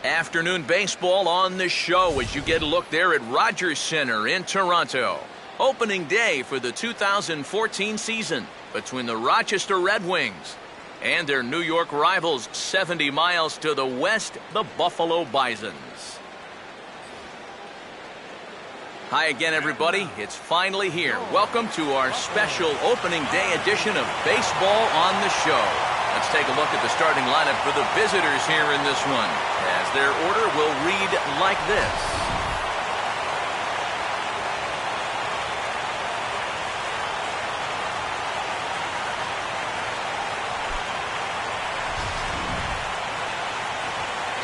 Afternoon baseball on the show as you get a look there at Rogers Center in Toronto. Opening day for the 2014 season between the Rochester Red Wings and their New York rivals 70 miles to the west, the Buffalo Bisons. Hi again, everybody. It's finally here. Welcome to our special opening day edition of Baseball on the Show. Let's take a look at the starting lineup for the visitors here in this one, as their order will read like this.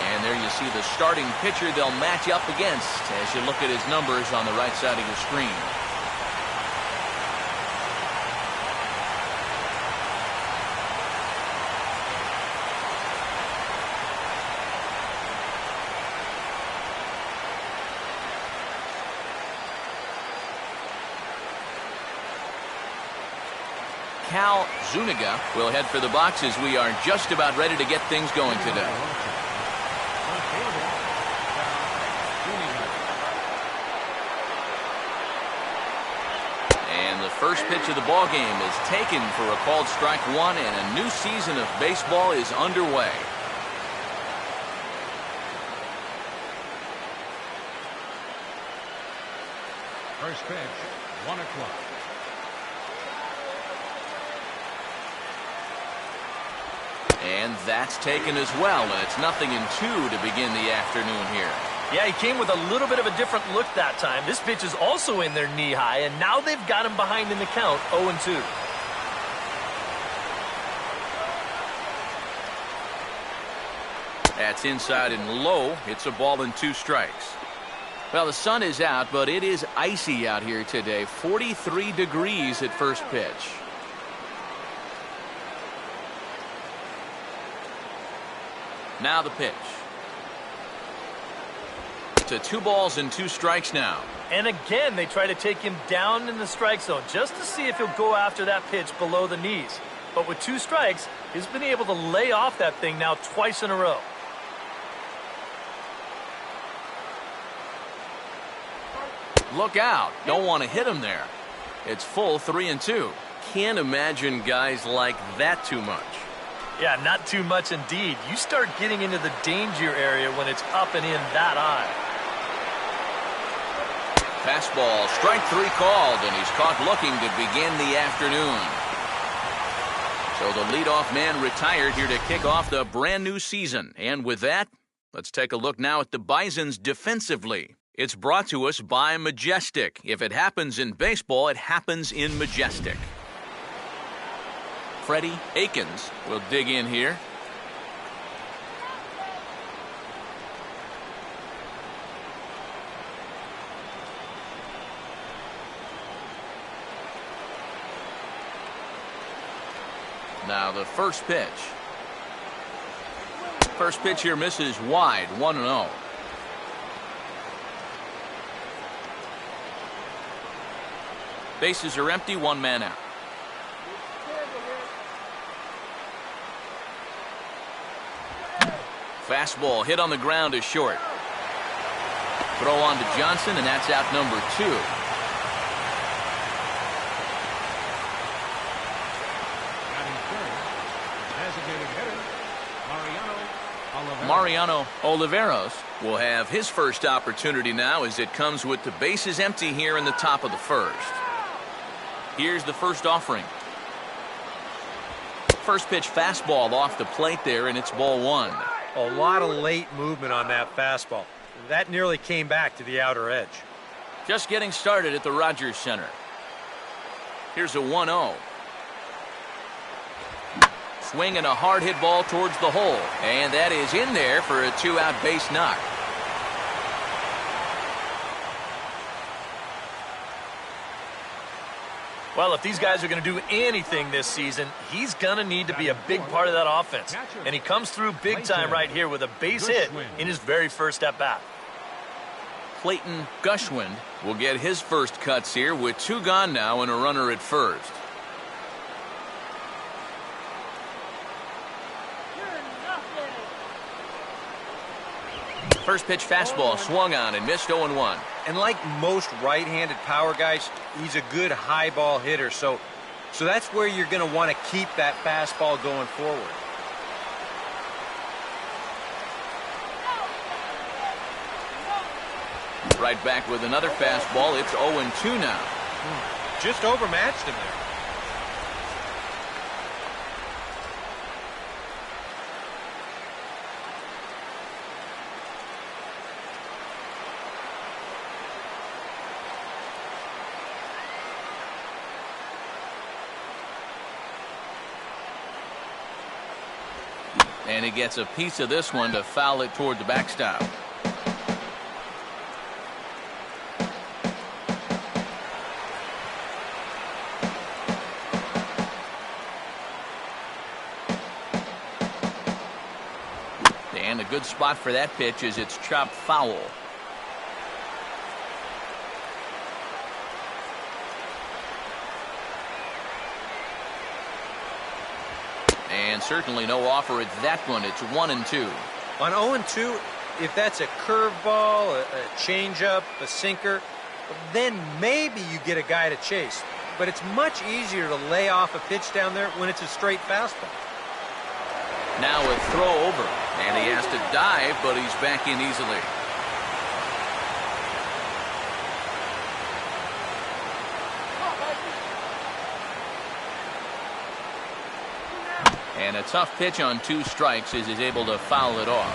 And there you see the starting pitcher they'll match up against as you look at his numbers on the right side of your screen. Cal Zuniga will head for the box as we are just about ready to get things going today. And the first pitch of the ball game is taken for a called strike one, and a new season of baseball is underway. First pitch, 1 o'clock. And that's taken as well, and it's 0-2 to begin the afternoon here. Yeah, he came with a little bit of a different look that time. This pitch is also in their knee high, and now they've got him behind in the count, 0-2. That's inside and low. It's a ball and 2 strikes. Well, the sun is out, but it is icy out here today. 43 degrees at first pitch. Now the pitch. To 2 balls and 2 strikes now. And again, they try to take him down in the strike zone just to see if he'll go after that pitch below the knees. But with 2 strikes, he's been able to lay off that thing now twice in a row. Look out. Don't want to hit him there. It's full 3-2. Can't imagine guys like that too much. Yeah, not too much indeed. You start getting into the danger area when it's up and in that high. Fastball, strike 3 called, and he's caught looking to begin the afternoon. So the leadoff man retired here to kick off the brand new season. And with that, let's take a look now at the Bisons defensively. It's brought to us by Majestic. If it happens in baseball, it happens in Majestic. Freddie Akins will dig in here. Now the first pitch. First pitch here misses wide, 1-0. Bases are empty, 1 man out. Fastball hit on the ground is short. Throw on to Johnson, and that's out number 2. Mariano Oliveros will have his first opportunity now as it comes with the bases empty here in the top of the first. Here's the first offering. First pitch fastball off the plate there, and it's ball 1. A lot of late movement on that fastball. That nearly came back to the outer edge. Just getting started at the Rogers Center. Here's a 1-0. Swinging a hard hit ball towards the hole, and that is in there for a 2-out base knock. Well, if these guys are going to do anything this season, he's going to need to be a big part of that offense. And he comes through big time right here with a base hit in his very first at-bat. Clayton Gushwind will get his first cuts here with 2 gone now and a runner at first. First pitch fastball swung on and missed 0-1. And like most right-handed power guys, he's a good high ball hitter. So that's where you're going to want to keep that fastball going forward. Right back with another fastball. It's 0-2 now. Just overmatched him there. And he gets a piece of this one to foul it toward the backstop. And a good spot for that pitch is it's chopped foul. And certainly no offer at that one. It's 1-2. On 0-2, if that's a curveball, a changeup, a sinker, then maybe you get a guy to chase. But it's much easier to lay off a pitch down there when it's a straight fastball. Now a throw over, and he has to dive, but he's back in easily. And a tough pitch on 2 strikes as he's able to foul it off.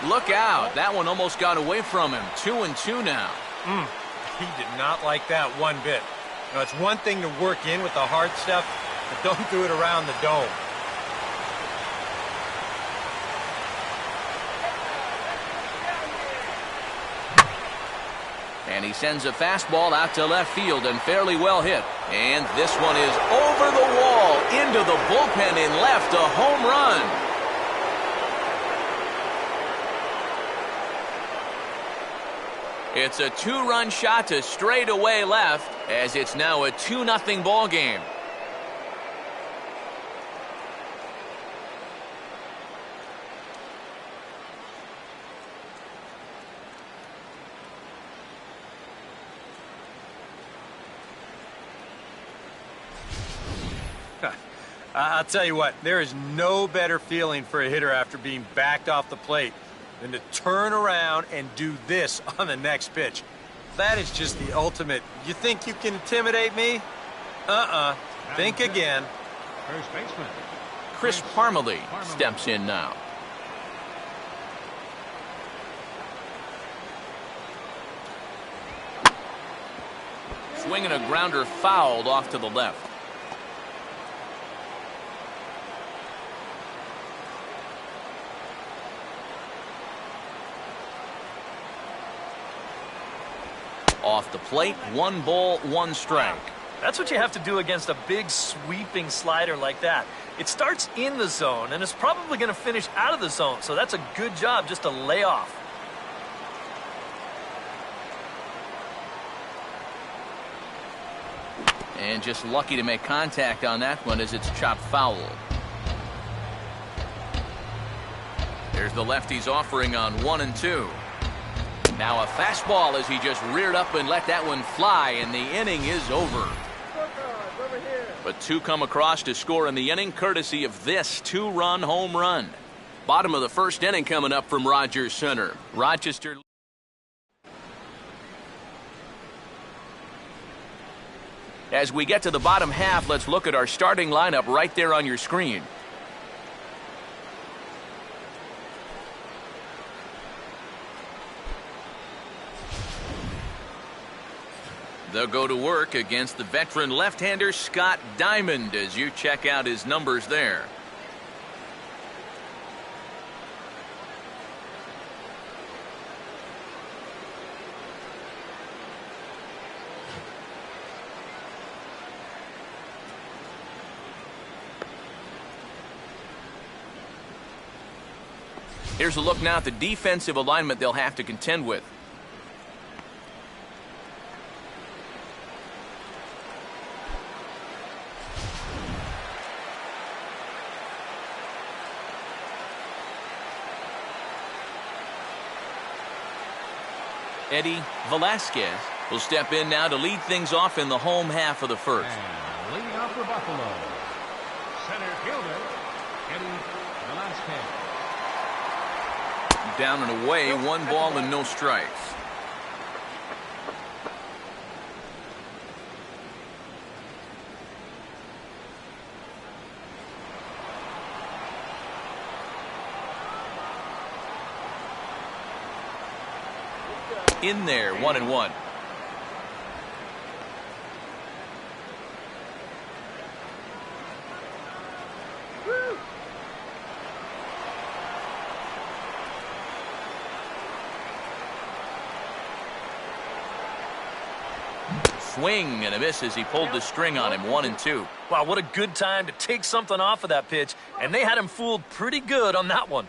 Look out. That one almost got away from him. 2-2 now. He did not like that one bit. Now, it's one thing to work in with the hard stuff, but don't do it around the dome. And he sends a fastball out to left field and fairly well hit. And this one is over the wall, into the bullpen in left, a home run. It's a 2-run shot to straightaway left, as it's now a 2-0 ball game. I'll tell you what, there is no better feeling for a hitter after being backed off the plate than to turn around and do this on the next pitch. That is just the ultimate. You think you can intimidate me? Think again. First baseman. Chris Parmalee steps in now. Swinging a grounder fouled off to the left. Off the plate, 1 ball, 1 strike. That's what you have to do against a big sweeping slider like that. It starts in the zone and it's probably going to finish out of the zone, so that's a good job just to lay off. And just lucky to make contact on that one as it's chopped foul. There's the lefty's offering on 1-2. Now a fastball as he just reared up and let that one fly, and the inning is over. But 2 come across to score in the inning, courtesy of this 2-run home run. Bottom of the first inning coming up from Rogers Center. Rochester. As we get to the bottom half, let's look at our starting lineup right there on your screen. They'll go to work against the veteran left-hander Scott Diamond as you check out his numbers there. Here's a look now at the defensive alignment they'll have to contend with. Eddie Velasquez will step in now to lead things off in the home half of the first. And leading off for Buffalo, center fielder, Eddie Velasquez. Down and away, 1 ball and no strikes. In there, 1-1. Swing and a miss as he pulled the string on him. 1-2. Wow, what a good time to take something off of that pitch, and they had him fooled pretty good on that one.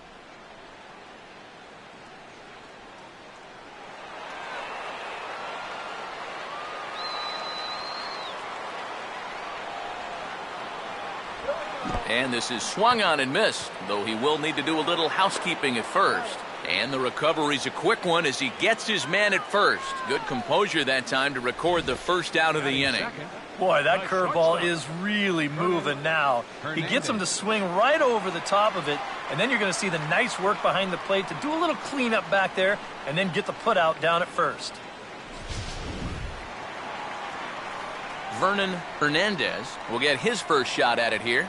And this is swung on and missed, though he will need to do a little housekeeping at first. And the recovery's a quick one as he gets his man at first. Good composure that time to record the first out of the inning. Boy, that curveball is really moving now. He gets him to swing right over the top of it, and then you're going to see the nice work behind the plate to do a little cleanup back there and then get the put out down at first. Vernon Hernandez will get his first shot at it here.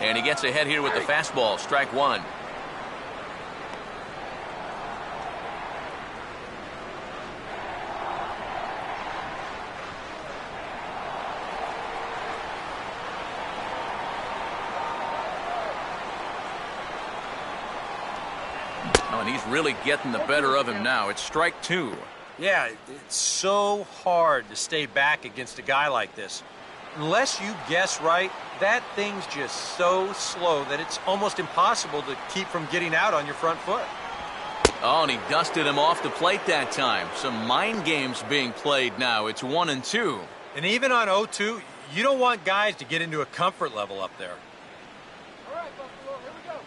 And he gets ahead here with the fastball. Strike 1. Oh, and he's really getting the better of him now. It's strike 2. Yeah, it's so hard to stay back against a guy like this. Unless you guess right, that thing's just so slow that it's almost impossible to keep from getting out on your front foot. Oh, and he dusted him off the plate that time. Some mind games being played now. It's 1-2. And even on 0-2, you don't want guys to get into a comfort level up there. All right, Buffalo, here we go.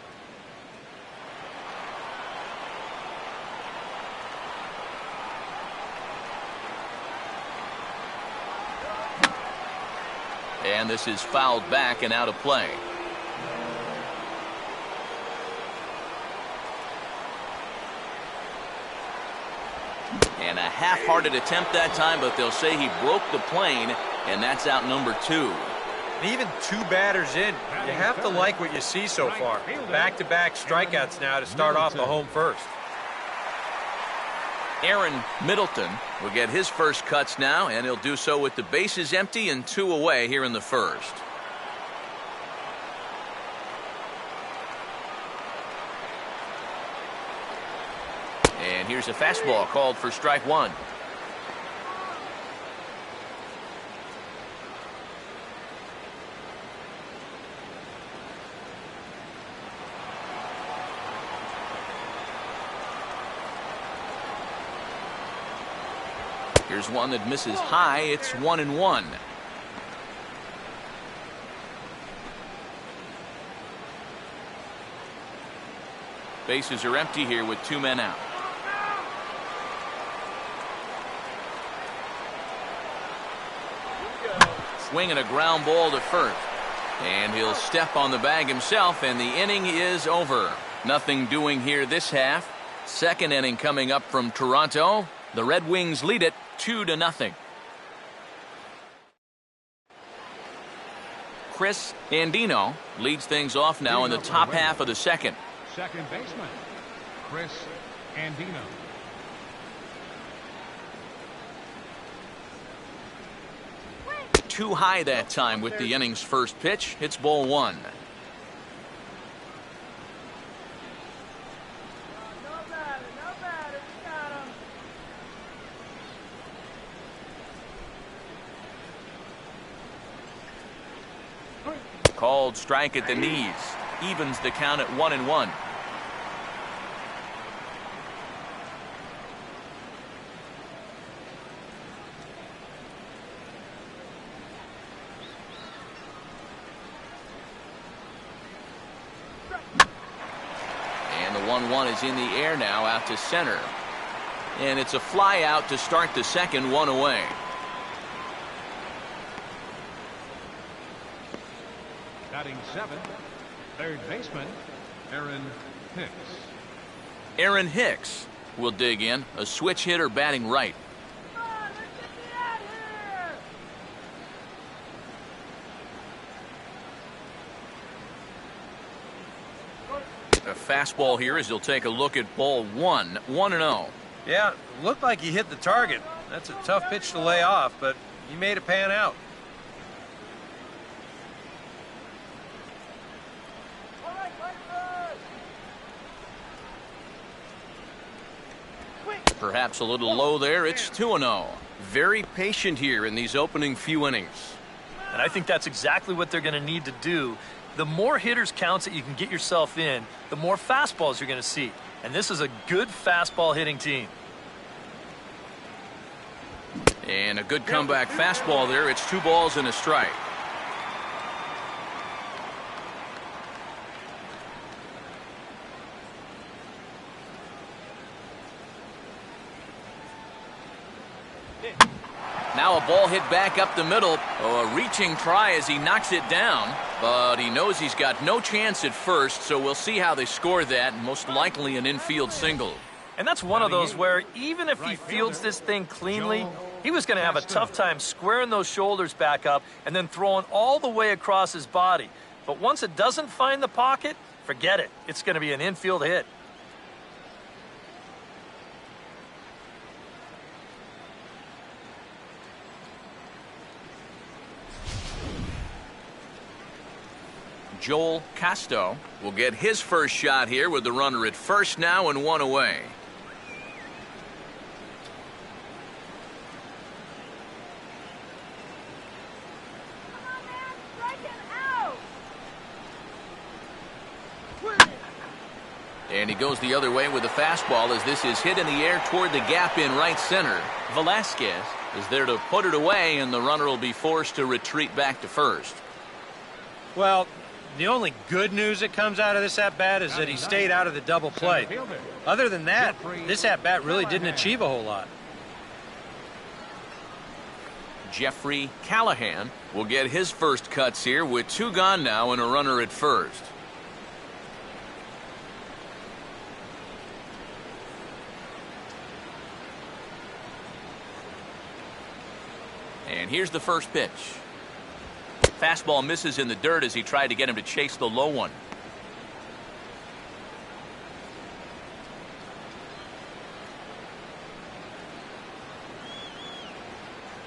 And this is fouled back and out of play. And a half-hearted attempt that time, but they'll say he broke the plane, and that's out number 2. And even 2 batters in, you have to like what you see so far. Back-to-back strikeouts now to start off the home first. Aaron Middleton will get his first cuts now, and he'll do so with the bases empty and 2 away here in the first. And here's a fastball called for strike 1. Here's one that misses high. It's 1-1. Bases are empty here with 2 men out. Swinging a ground ball to first. And he'll step on the bag himself, and the inning is over. Nothing doing here this half. Second inning coming up from Toronto. The Red Wings lead it 2-0. Chris Andino leads things off now in the top half of the second. Second baseman, Chris Andino. Too high that time with the inning's first pitch. It's ball 1. Called strike at the knees. Evens the count at 1-1. 1-1 is in the air now out to center. And it's a fly out to start the second, one away. Batting 7th, third baseman, Aaron Hicks. Aaron Hicks will dig in, a switch hitter batting right. Come on, let's get me out here! A fastball here as he'll take a look at ball 1, 1-0. Yeah, looked like he hit the target. That's a tough pitch to lay off, but he made it pan out. All right, Bisons! Perhaps a little low there. It's 2-0. Very patient here in these opening few innings. And I think that's exactly what they're going to need to do. The more hitters counts that you can get yourself in, the more fastballs you're going to see. And this is a good fastball hitting team. And a good comeback fastball there. It's 2 balls and a strike. Now a ball hit back up the middle. Oh, a reaching try as he knocks it down. But he knows he's got no chance at first, so we'll see how they score that. Most likely an infield single. And that's one of those where even if he fields this thing cleanly, he was going to have a tough time squaring those shoulders back up and then throwing all the way across his body. But once it doesn't find the pocket, forget it. It's going to be an infield hit. Joel Casto will get his first shot here with the runner at first now and 1 away. Come on, man! Strike him out! And he goes the other way with a fastball as this is hit in the air toward the gap in right center. Velasquez is there to put it away, and the runner will be forced to retreat back to first. Well, the only good news that comes out of this at-bat is that he stayed out of the double play. Other than that, this at-bat really didn't achieve a whole lot. Jeffrey Callahan will get his first cuts here with 2 gone now and a runner at first. And here's the first pitch. Fastball misses in the dirt as he tried to get him to chase the low one.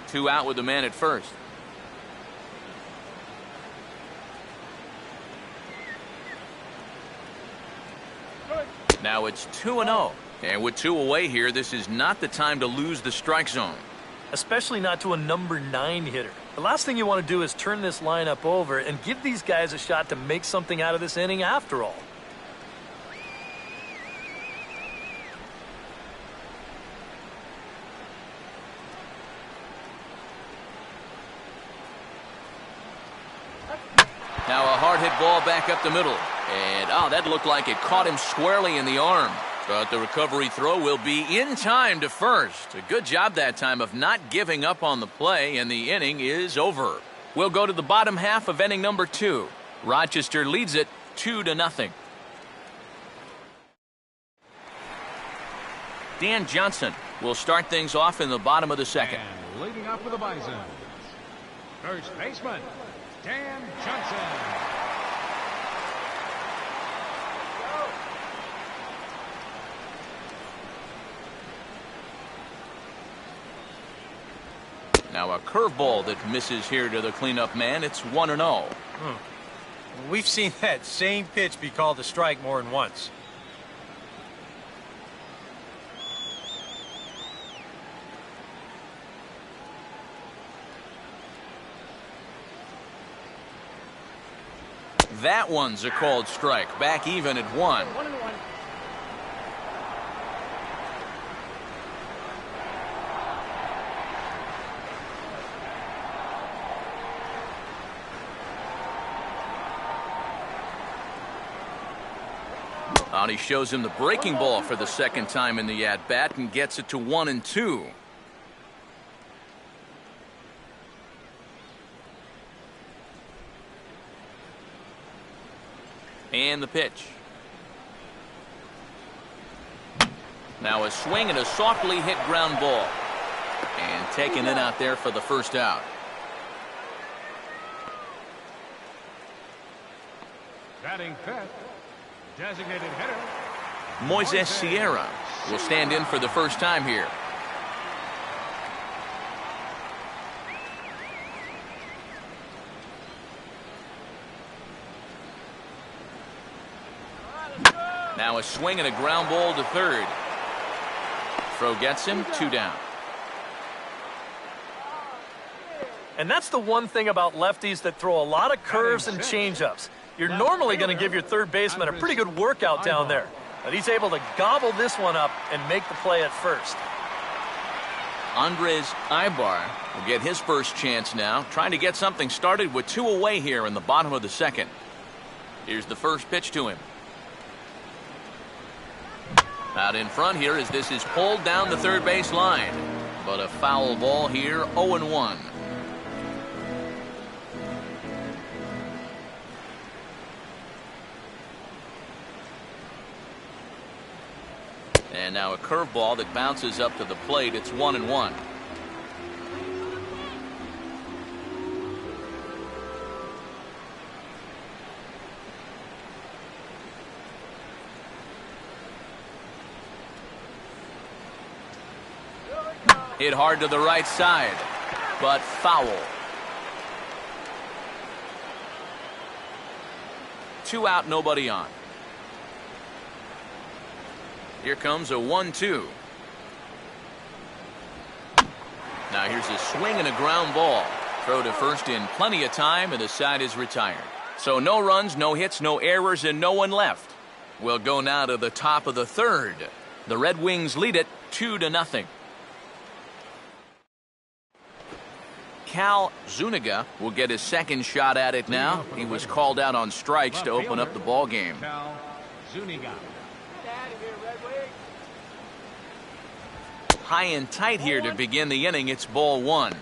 Two out with the man at first. Now it's 2-0. And with 2 away here, this is not the time to lose the strike zone. Especially not to a number 9 hitter. The last thing you want to do is turn this lineup over and give these guys a shot to make something out of this inning after all. Now a hard hit ball back up the middle. And that looked like it caught him squarely in the arm. But the recovery throw will be in time to first. A good job that time of not giving up on the play, and the inning is over. We'll go to the bottom half of inning number 2. Rochester leads it 2-0. Dan Johnson will start things off in the bottom of the second. And leading up for the Bisons, first baseman, Dan Johnson. Now a curveball that misses here to the cleanup man. It's 1-0. We've seen that same pitch be called a strike more than once. That one's a called strike. Back even at 1. 1-1. And he shows him the breaking ball for the second time in the at-bat and gets it to 1-2. And the pitch. Now a swing and a softly hit ground ball. And taken in out there for the first out. Batting fifth, designated hitter Moises Sierra will stand in for the first time here. Now a swing and a ground ball to third. Throw gets him, 2 down. And that's the one thing about lefties that throw a lot of curves and changeups. You're normally going to give your third baseman a pretty good workout down there. But he's able to gobble this one up and make the play at first. Andres Ibar will get his first chance now, trying to get something started with 2 away here in the bottom of the second. Here's the first pitch to him. Out in front here as this is pulled down the third base line. But a foul ball here, 0-1. And now a curveball that bounces up to the plate. It's 1-1. Hit hard to the right side, but foul. 2 out, nobody on. Here comes a 1-2. Now here's a swing and a ground ball. Throw to first in plenty of time, and the side is retired. So no runs, no hits, no errors, and no one left. We'll go now to the top of the third. The Red Wings lead it 2-0. Cal Zuniga will get his second shot at it now. He was called out on strikes to open up the ball game. Cal Zuniga. High and tight here to begin the inning. It's ball 1.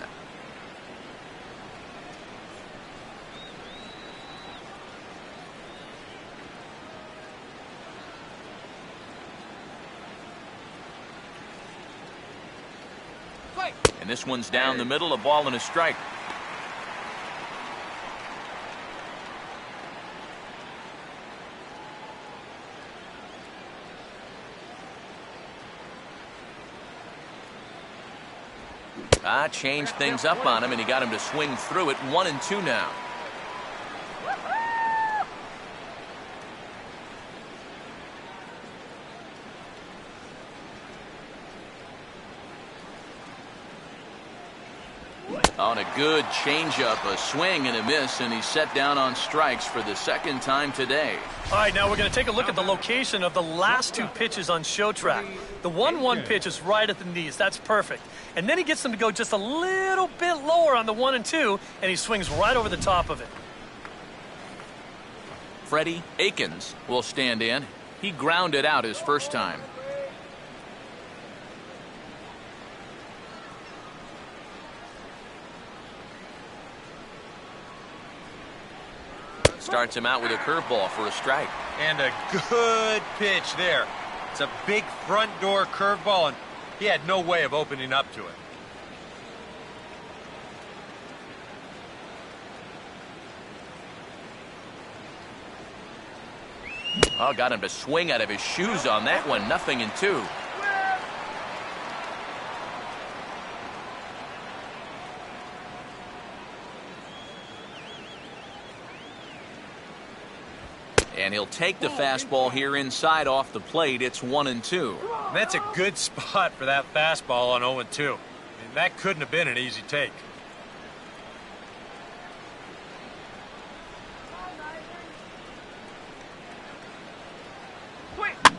And this one's down the middle, a ball and a strike. Changed things up on him, and he got him to swing through it. 1-2 now. On a good changeup, a swing and a miss, and he's set down on strikes for the second time today. All right, now we're going to take a look at the location of the last 2 pitches on show track. The 1-1 pitch is right at the knees. That's perfect. And then he gets them to go just a little bit lower on the 1-2, and he swings right over the top of it. Freddie Akins will stand in. He grounded out his first time. Starts him out with a curveball for a strike. And a good pitch there. It's a big front door curveball, and he had no way of opening up to it. Oh, got him to swing out of his shoes on that one. 0-2. And he'll take the fastball here inside off the plate. It's 1-2. That's a good spot for that fastball on 0-2. I mean, that couldn't have been an easy take.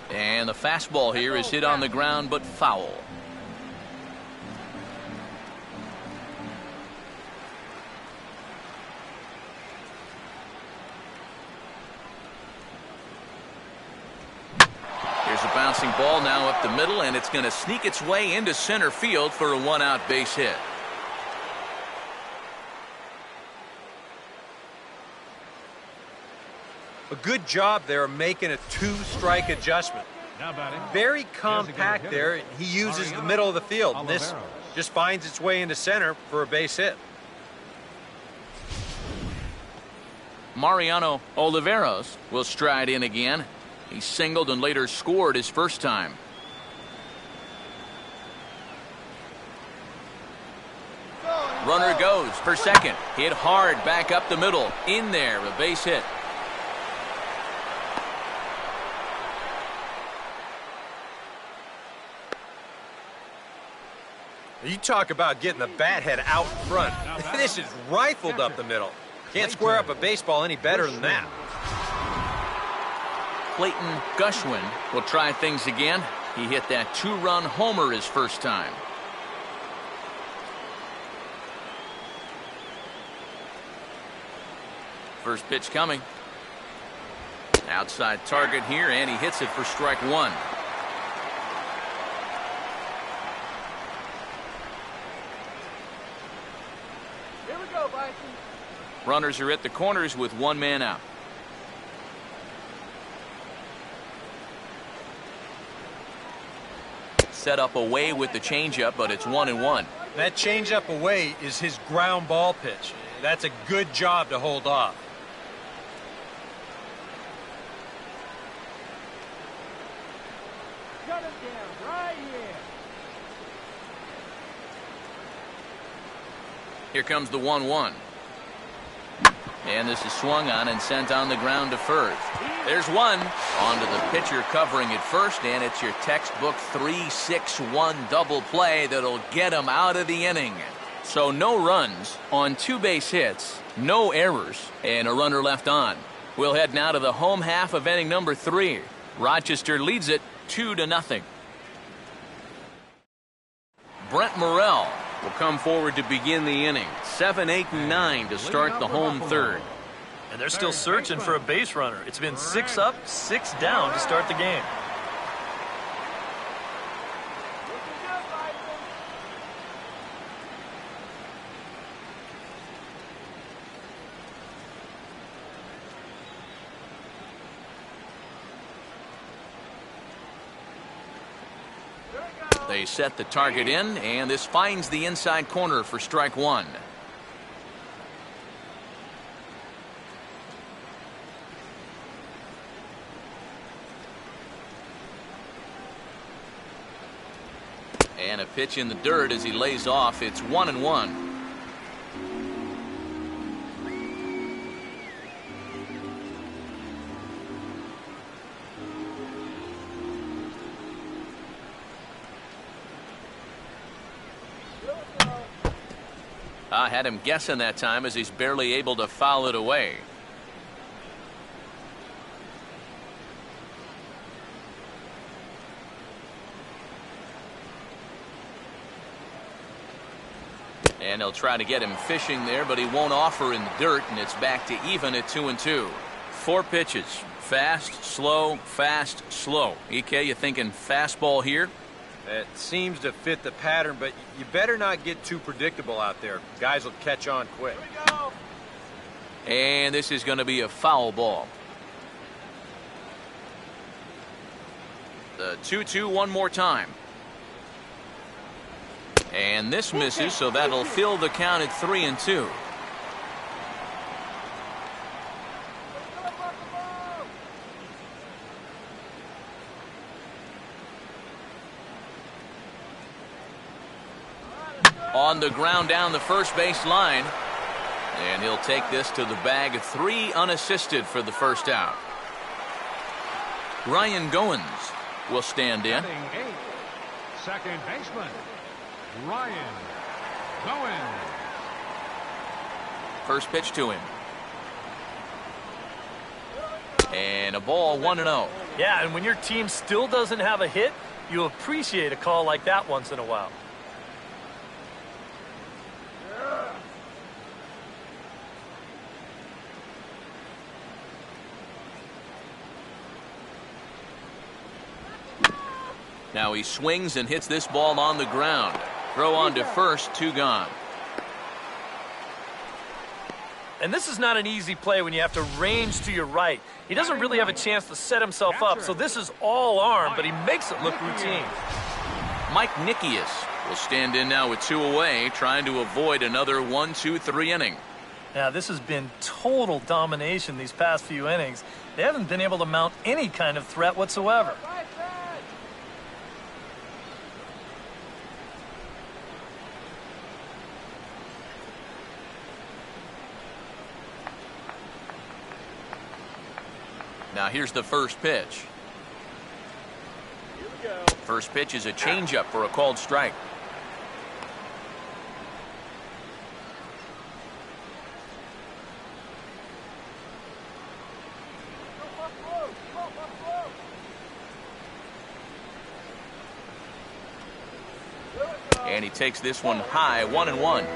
And the fastball here is hit on the ground, but foul. bouncing ball now up the middle, and it's going to sneak its way into center field for a one-out base hit. A good job there of making a two-strike adjustment. Now batting. Very compact there, and he uses the middle of the field. And this just finds its way into center for a base hit. Mariano Oliveros will stride in again. He singled and later scored his first time. Runner goes for second. Hit hard back up the middle. In there, a base hit. You talk about getting the bat head out front. This is rifled up the middle. Can't square up a baseball any better than that. Clayton Gushwin will try things again. He hit that two-run homer his first time. First pitch coming. Outside target here, and he hits it for strike one. Here we go, Bison. Runners are at the corners with one man out. Set up away with the changeup, but it's 1-1. That changeup away is his ground ball pitch. That's a good job to hold off. Shut him down right here. Here comes the 1-1. And this is swung on and sent on the ground to first. There's one. On to the pitcher covering it first, and it's your textbook 3-6-1 double play that'll get him out of the inning. So no runs on two base hits, no errors, and a runner left on. We'll head now to the home half of inning number 3. Rochester leads it 2-0. Brent Morrell will come forward to begin the inning. 7, 8, and 9 to start the home third. And they're still searching for a base runner. It's been 6 up, 6 down to start the game. They set the target in, and this finds the inside corner for strike one. And a pitch in the dirt as he lays off. It's 1-1. I had him guessing that time as he's barely able to foul it away. And he'll try to get him fishing there, but he won't offer in the dirt, and it's back to even at 2-2. 4 pitches. Fast, slow, fast, slow. EK, you thinking fastball here? It seems to fit the pattern, but you better not get too predictable out there. Guys will catch on quick. And this is going to be a foul ball. The 2-2 one more time. And this misses, so that'll fill the count at 3-2. On the ground down the first base line. And he'll take this to the bag. 3 unassisted for the first out. Ryan Goins will stand in. Batting 8, second baseman, Ryan Goins. First pitch to him. And a ball 1-0. Yeah, and when your team still doesn't have a hit, you appreciate a call like that once in a while. Now he swings and hits this ball on the ground. Throw on to first, 2 gone. And this is not an easy play when you have to range to your right. He doesn't really have a chance to set himself up, so this is all arm, but he makes it look routine. Mike Nickius will stand in now with 2 away, trying to avoid another 1-2-3 inning. Now, this has been total domination these past few innings. They haven't been able to mount any kind of threat whatsoever. Now here's the first pitch. First pitch is a changeup for a called strike. And he takes this one high, 1-1.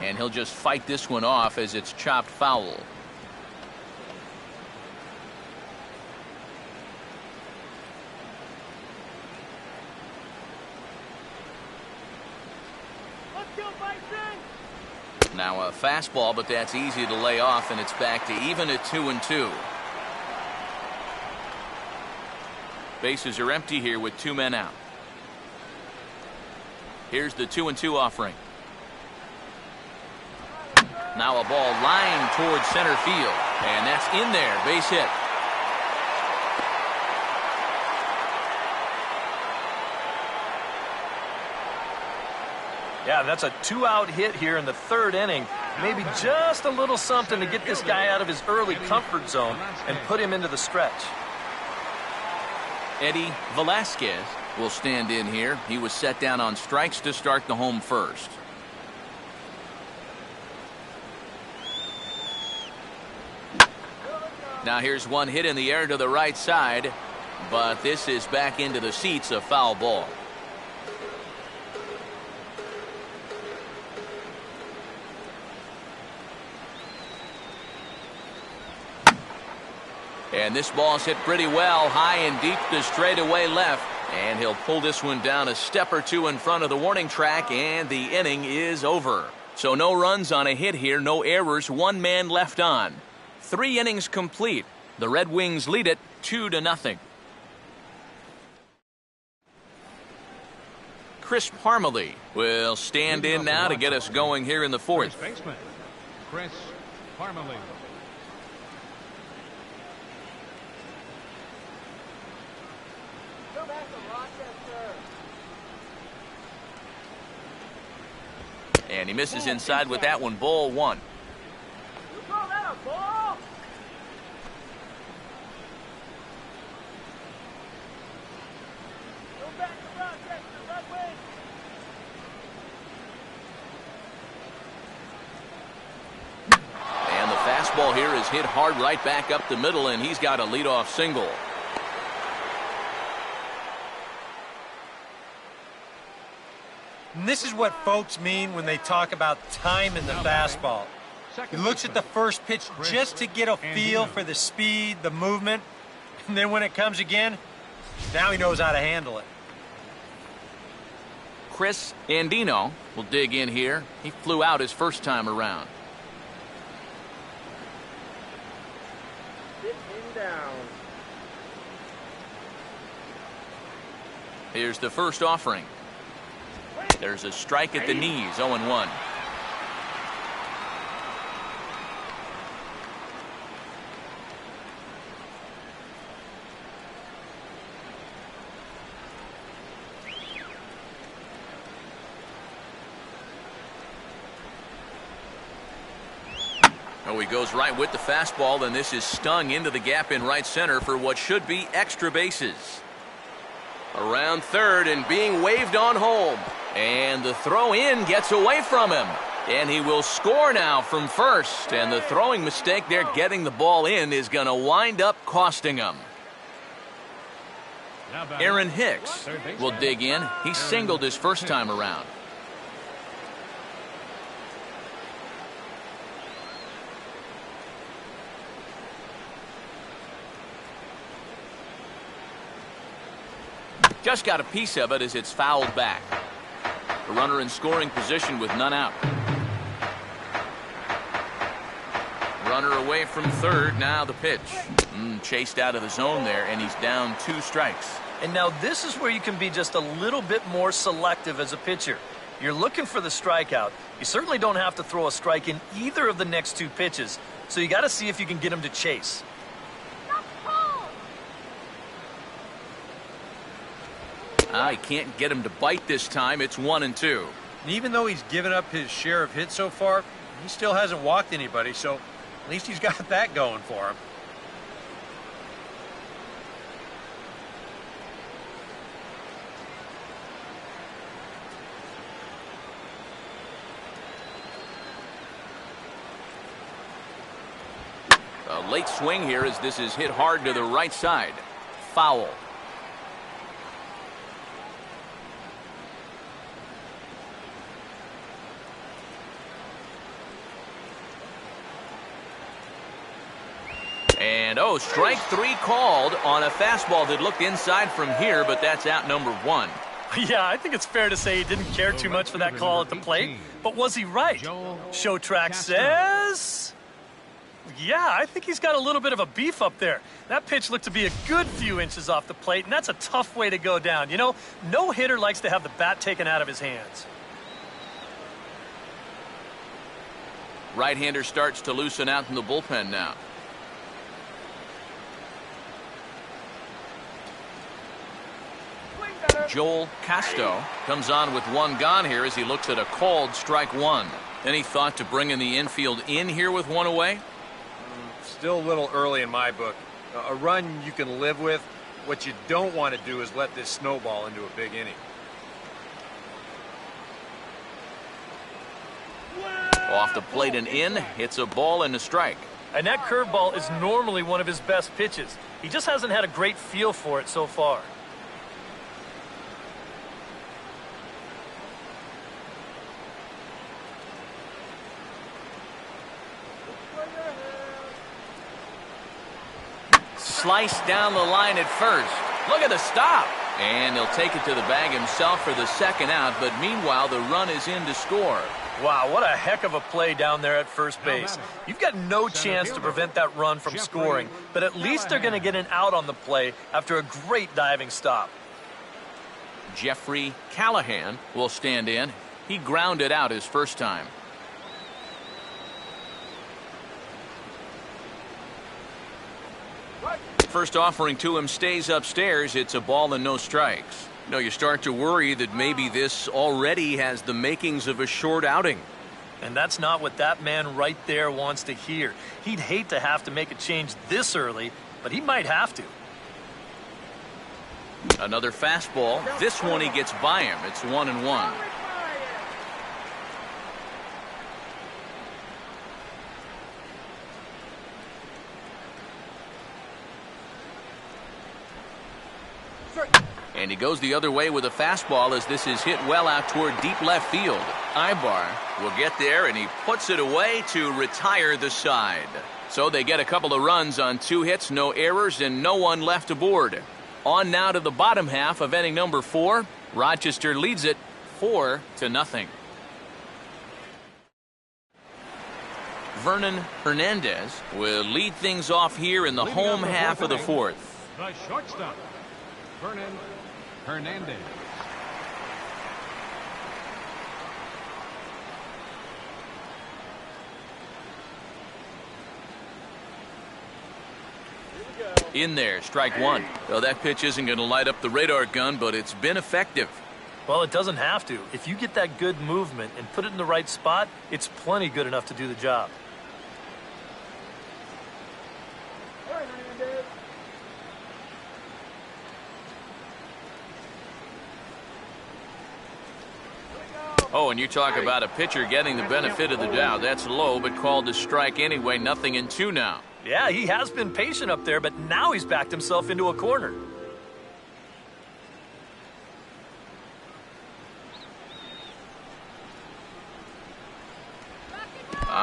And he'll just fight this one off as it's chopped foul. Let's go, Bison! Now a fastball, but that's easy to lay off, and it's back to even at 2-2. Bases are empty here with 2 men out. Here's the 2-2 offering. Now a ball lined towards center field, and that's in there, base hit. Yeah, that's a 2-out hit here in the 3rd inning. Maybe just a little something to get this guy out of his early comfort zone and put him into the stretch. Eddie Velasquez will stand in here. He was set down on strikes to start the home first. Now here's one hit in the air to the right side, but this is back into the seats, a foul ball. And this ball's hit pretty well, high and deep to straightaway left, and he'll pull this one down a step or 2 in front of the warning track, and the inning is over. So no runs on a hit here, no errors, 1 man left on. 3 innings complete. The Red Wings lead it 2-0. Chris Parmalee will stand in now to get us going here in the 4th. First baseman, Chris Parmalee. Go back to Rochester. And he misses inside with that one, ball 1. You call that a ball? Go back to Rochester, Red Wings. And the fastball here is hit hard right back up the middle, and he's got a leadoff single. And this is what folks mean when they talk about time in the fastball. He looks at the first pitch just to get a feel for the speed, the movement, and then when it comes again, now he knows how to handle it. Chris Andino will dig in here. He flew out his first time around. Sit him down. Here's the first offering. There's a strike at the knees, 0-1. Oh, he goes right with the fastball, and this is stung into the gap in right center for what should be extra bases. Around third and being waved on home. And the throw in gets away from him. And he will score now from first. And the throwing mistake there getting the ball in is going to wind up costing him. Now batting, Aaron Hicks third baseman, will dig in. He singled his first time around. Just got a piece of it as it's fouled back. The runner in scoring position with none out. Runner away from third. Now the pitch. Chased out of the zone there, and he's down 2 strikes. And now this is where you can be just a little bit more selective as a pitcher. You're looking for the strikeout. You certainly don't have to throw a strike in either of the next 2 pitches, so you got to see if you can get him to chase. He can't get him to bite this time. It's 1-2. And even though he's given up his share of hits so far, he still hasn't walked anybody, so at least he's got that going for him. A late swing here as this is hit hard to the right side. Foul. And strike 3 called on a fastball that looked inside from here, but that's out number 1. Yeah, I think it's fair to say he didn't care too much for that call at the plate. But was he right? Show track says... Yeah, I think he's got a little bit of a beef up there. That pitch looked to be a good few inches off the plate, and that's a tough way to go down. You know, no hitter likes to have the bat taken out of his hands. Right-hander starts to loosen out in the bullpen now. Joel Casto comes on with 1 gone here as he looks at a called strike 1. Any thought to bringing the infield in here with 1 away? Still a little early in my book. A run you can live with. What you don't want to do is let this snowball into a big inning. Off the plate and in. Hits a ball and a strike. And that curveball is normally one of his best pitches. He just hasn't had a great feel for it so far. Sliced down the line at first. Look at the stop. And he'll take it to the bag himself for the second out, but meanwhile the run is in to score. Wow, what a heck of a play down there at first base. You've got no chance to prevent that run from scoring, but at least they're going to get an out on the play after a great diving stop. Jeffrey Callahan will stand in. He grounded out his first time. First offering to him stays upstairs. It's a ball and no strikes. You know, you start to worry that maybe this already has the makings of a short outing. And that's not what that man right there wants to hear. He'd hate to have to make a change this early, but he might have to. Another fastball. This one he gets by him. It's 1-1. And he goes the other way with a fastball as this is hit well out toward deep left field. Ibar will get there, and he puts it away to retire the side. So they get a couple of runs on 2 hits, no errors, and no one left aboard. On now to the bottom half of inning number 4. Rochester leads it 4-0. Vernon Hernandez will lead things off here in the home half of the 4th. The shortstop, Vernon Hernandez. In there, strike 1. Well, that pitch isn't going to light up the radar gun, but it's been effective. Well, it doesn't have to. If you get that good movement and put it in the right spot, it's plenty good enough to do the job. Oh, and you talk about a pitcher getting the benefit of the doubt. That's low, but called a strike anyway. 0-2 now. Yeah, he has been patient up there, but now he's backed himself into a corner.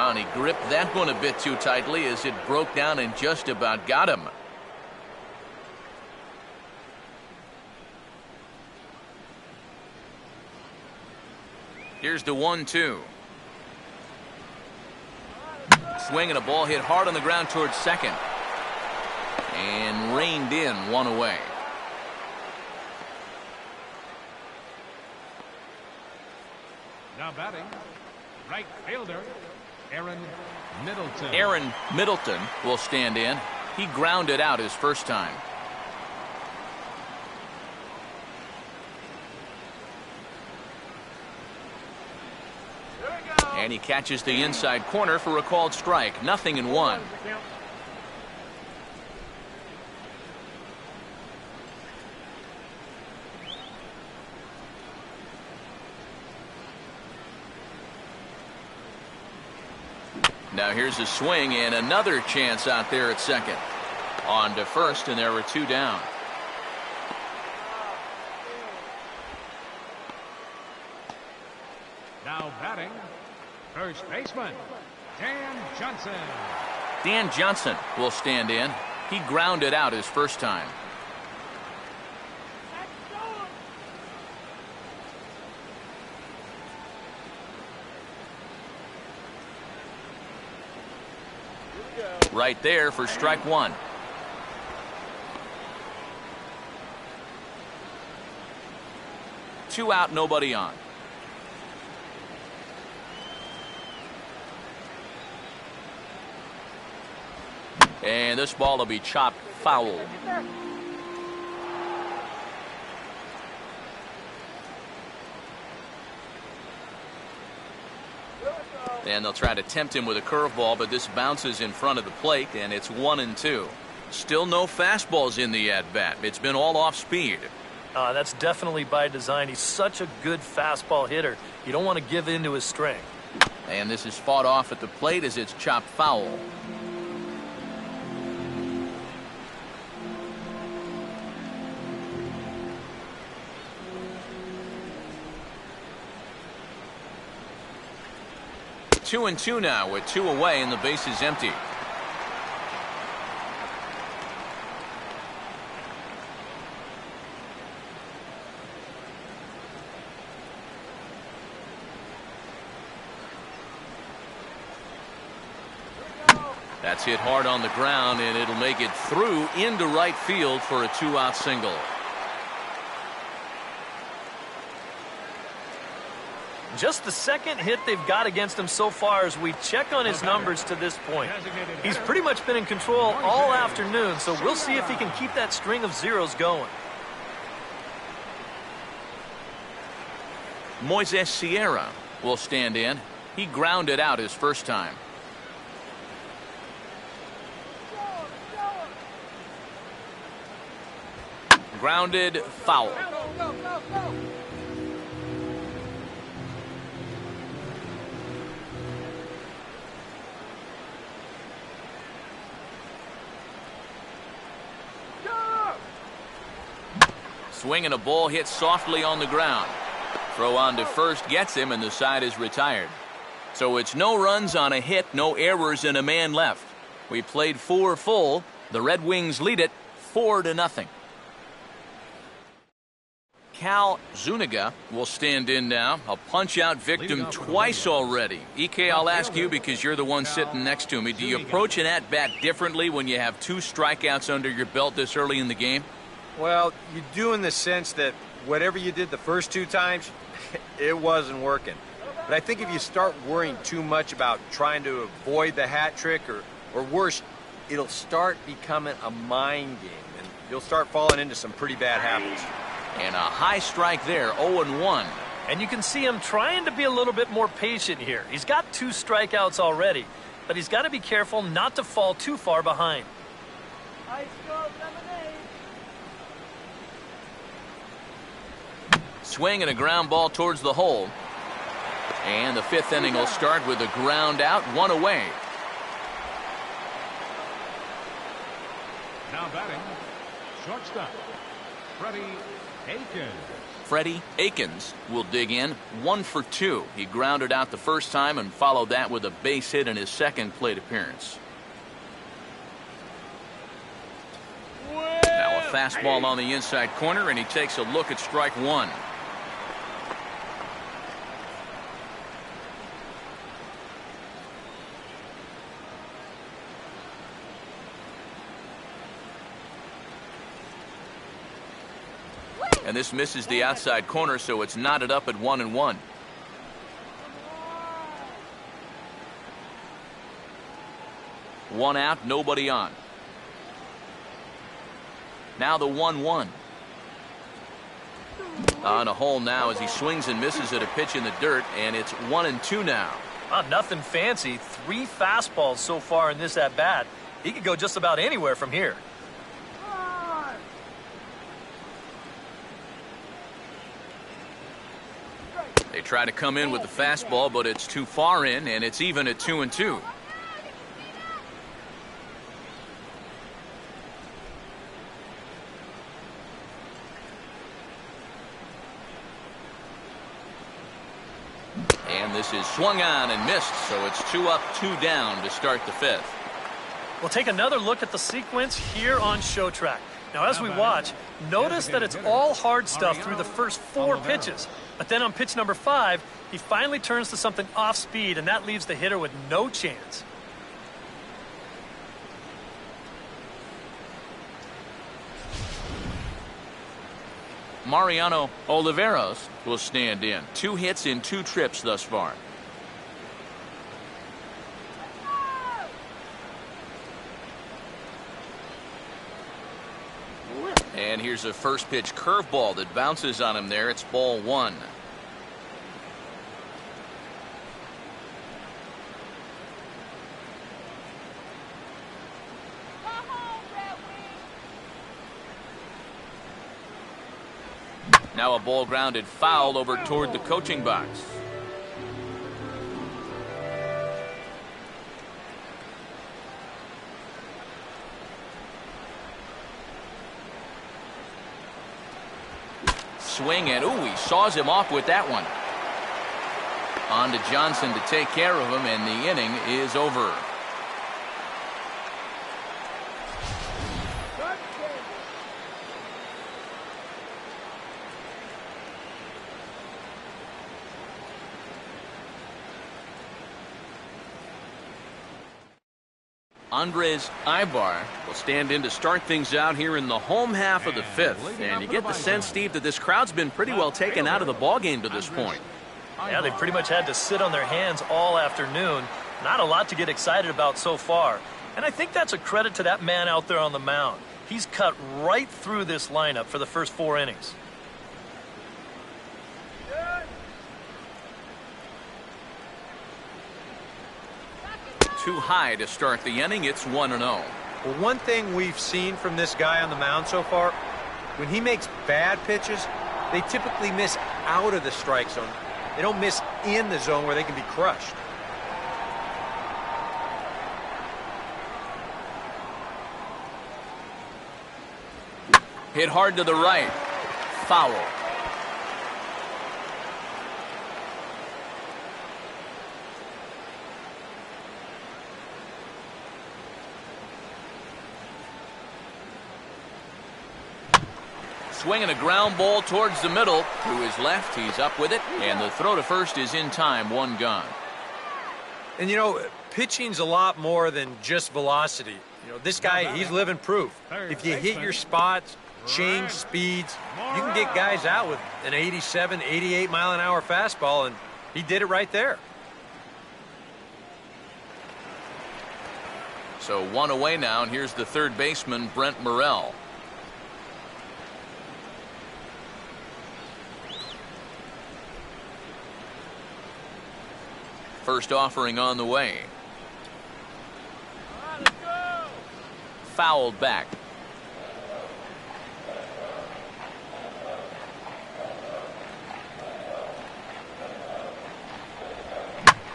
Oh, and he gripped that one a bit too tightly as it broke down and just about got him. Here's the 1-2. Swinging a ball hit hard on the ground towards second. And reined in, one away. Now batting, right fielder, Middleton. Aaron Middleton will stand in. He grounded out his first time. And he catches the inside corner for a called strike. 0-1. Now here's a swing and another chance out there at second. On to first, and there were two down. Now batting, first baseman, Dan Johnson. Dan Johnson will stand in. He grounded out his first time. Right there for strike one. Two out, nobody on. And this ball will be chopped foul. And they'll try to tempt him with a curveball, but this bounces in front of the plate, and it's 1-2. Still no fastballs in the at-bat. It's been all off speed. That's definitely by design. He's such a good fastball hitter. You don't want to give in to his strength. And this is fought off at the plate as it's chopped foul. Two and two now with two away and the base is empty. That's hit hard on the ground, and it'll make it through into right field for a two-out single. Just the second hit they've got against him so far as we check on his numbers to this point. He's pretty much been in control all afternoon, so we'll see if he can keep that string of zeros going. Moises Sierra will stand in. He grounded out his first time. Grounded foul. Swinging a ball hit softly on the ground. Throw on to first gets him, and the side is retired. So it's no runs on a hit, no errors, and a man left. We played 4 full. The Red Wings lead it 4-0. Cal Zuniga will stand in now. A punch-out victim twice already. EK, I'll ask you because you're the one sitting next to me. Do you approach an at-bat differently when you have 2 strikeouts under your belt this early in the game? Well, you do in the sense that whatever you did the first 2 times, it wasn't working. But I think if you start worrying too much about trying to avoid the hat trick or worse, it'll start becoming a mind game, and you'll start falling into some pretty bad habits. And a high strike there, 0-1. And you can see him trying to be a little bit more patient here. He's got 2 strikeouts already, but he's got to be careful not to fall too far behind. Swing and a ground ball towards the hole. And the 5th inning will start with a ground out, 1 away. Now batting, shortstop, Freddie Aikens. Freddie Aikens will dig in 1 for 2. He grounded out the first time and followed that with a base hit in his second plate appearance. Now a fastball on the inside corner, and he takes a look at strike one. And this misses the outside corner, so it's knotted up at 1-1. One out, nobody on. Now the 1-1. On a hole now as he swings and misses at a pitch in the dirt, and it's 1-2 now. Nothing fancy. 3 fastballs so far in this at bat. He could go just about anywhere from here. They try to come in with the fastball, but it's too far in, and it's even at 2-2. And this is swung on and missed, so it's 2 up, 2 down to start the 5th. We'll take another look at the sequence here on Show Track. Now, as we watch, notice that it's all hard stuff through the first 4 pitches. But then on pitch number 5, he finally turns to something off speed, and that leaves the hitter with no chance. Mariano Oliveros will stand in. 2 hits in 2 trips thus far. And here's a first pitch curveball that bounces on him there. It's ball 1. Now a ball grounded foul over toward the coaching box. Swing, and ooh, he saws him off with that one. On to Johnson to take care of him, and the inning is over. Andres Ibar will stand in to start things out here in the home half of the 5th. And you get the sense, Steve, that this crowd's been pretty well taken out of the ballgame to this point. Yeah, they've pretty much had to sit on their hands all afternoon. Not a lot to get excited about so far. And I think that's a credit to that man out there on the mound. He's cut right through this lineup for the first 4 innings. Too high to start the inning. It's 1-0. Well, one thing we've seen from this guy on the mound so far, when he makes bad pitches, they typically miss out of the strike zone. They don't miss in the zone where they can be crushed. Hit hard to the right. Foul. Swinging a ground ball towards the middle. To his left, he's up with it, and the throw to first is in time. 1 gone. And, you know, pitching's a lot more than just velocity. You know, this guy, he's living proof. If you hit your spots, change speeds, you can get guys out with an 87, 88 mile-an-hour fastball, and he did it right there. So 1 away now, and here's the third baseman, Brent Morrell. First offering on the way. Fouled back.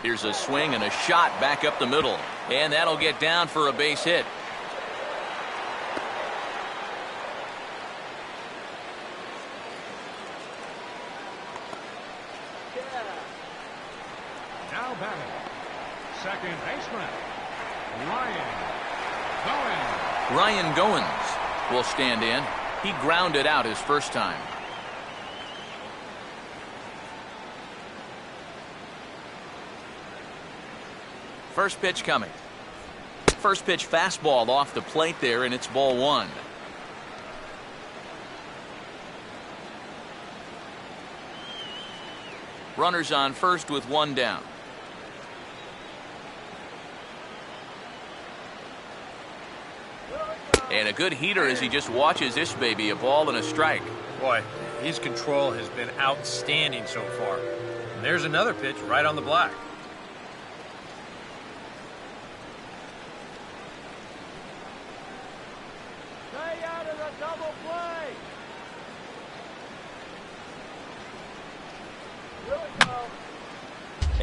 Here's a swing and a shot back up the middle. And that'll get down for a base hit. Ryan Goins will stand in. He grounded out his first time. First pitch coming. First pitch fastball off the plate there, and it's ball one. Runners on first with one down. And a good heater as he just watches this baby, a ball and a strike. Boy, his control has been outstanding so far. And there's another pitch right on the black. Stay out of the double play. Here we go.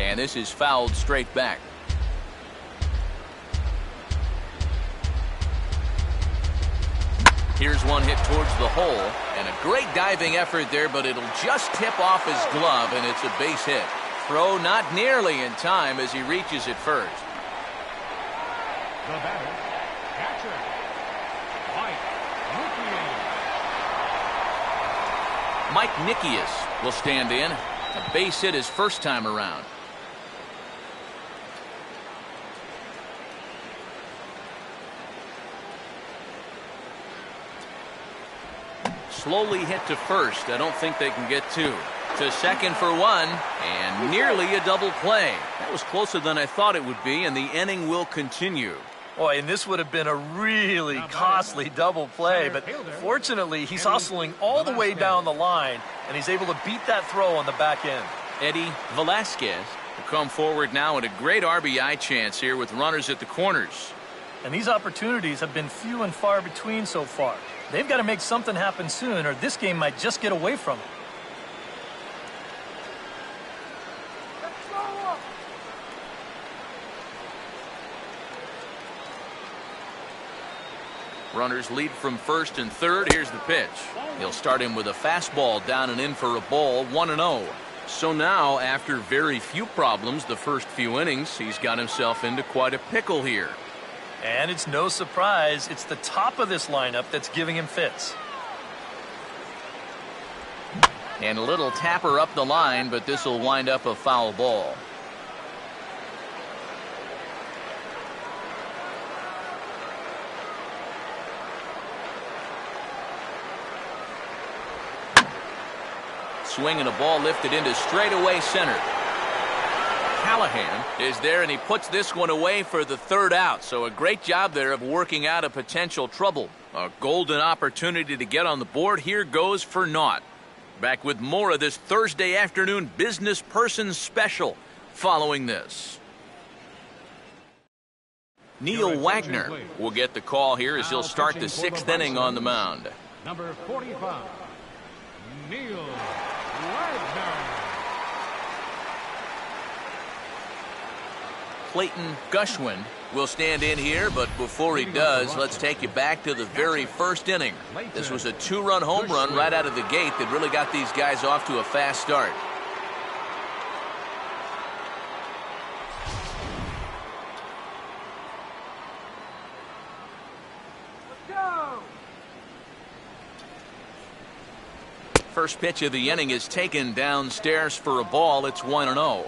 And this is fouled straight back. Here's one hit towards the hole, and a great diving effort there, but it'll just tip off his glove, and it's a base hit. Throw not nearly in time as he reaches it first. The batter, catcher, Mike Nikias. Mike Nikias will stand in. A base hit his first time around. Slowly hit to first. I don't think they can get two. To second for one, and nearly a double play. That was closer than I thought it would be, and the inning will continue. Boy, and this would have been a really costly double play, but fortunately, he's hustling all the way down the line, and he's able to beat that throw on the back end. Eddie Velasquez will come forward now at a great RBI chance here with runners at the corners. And these opportunities have been few and far between so far. They've got to make something happen soon, or this game might just get away from them. Runners lead from first and third. Here's the pitch. He'll start him with a fastball down and in for a ball, 1-0. So now, after very few problems the first few innings, he's got himself into quite a pickle here. And it's no surprise, it's the top of this lineup that's giving him fits. And a little tapper up the line, but this will wind up a foul ball. Swing and a ball lifted into straightaway center. Callahan is there, and he puts this one away for the third out. So a great job there of working out a potential trouble. A golden opportunity to get on the board. Here goes for naught. Back with more of this Thursday afternoon business person special following this. Neil Wagner will get the call here as he'll start the sixth inning on the mound. Number 45, Neil Wagner. Clayton Gushwin will stand in here, but before he does, let's take you back to the very first inning. This was a two-run home run right out of the gate that really got these guys off to a fast start. First pitch of the inning is taken downstairs for a ball. It's 1-0.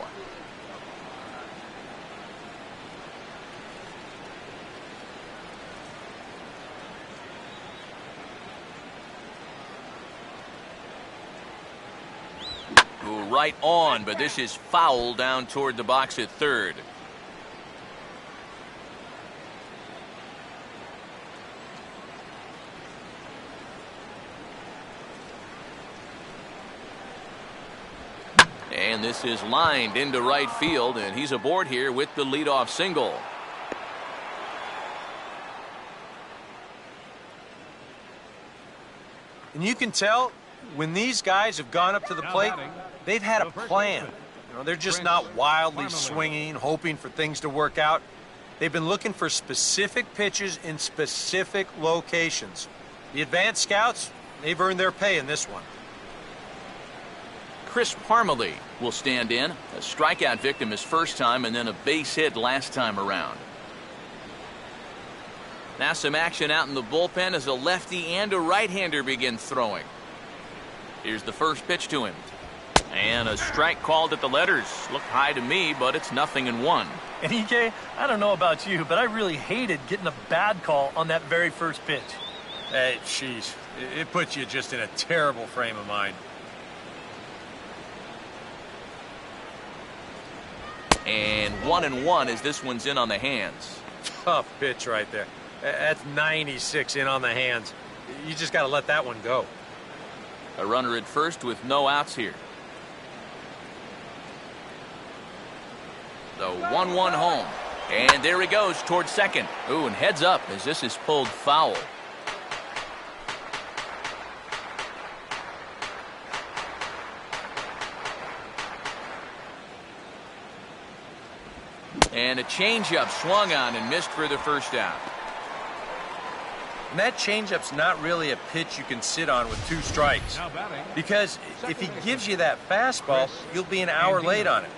Right on, but this is foul down toward the box at third. And this is lined into right field, and he's aboard here with the leadoff single. And you can tell when these guys have gone up to the plate, they've had a plan. You know, they're just not wildly swinging, hoping for things to work out. They've been looking for specific pitches in specific locations. The advanced scouts, they've earned their pay in this one. Chris Parmalee will stand in. A strikeout victim his first time, and then a base hit last time around. Now some action out in the bullpen as a lefty and a right-hander begin throwing. Here's the first pitch to him. And a strike called at the letters. Looked high to me, but it's 0-1. And EK, I don't know about you, but I really hated getting a bad call on that very first pitch. Hey, jeez. It puts you just in a terrible frame of mind. And 1-1 as this one's in on the hands. Tough pitch right there. That's 96 in on the hands. You just got to let that one go. A runner at first with no outs here. The 1-1 home. And there he goes towards second. Ooh, and heads up as this is pulled foul. And a changeup swung on and missed for the first out. And that changeup's not really a pitch you can sit on with 2 strikes. Because if he gives you that fastball, you'll be an hour late on it.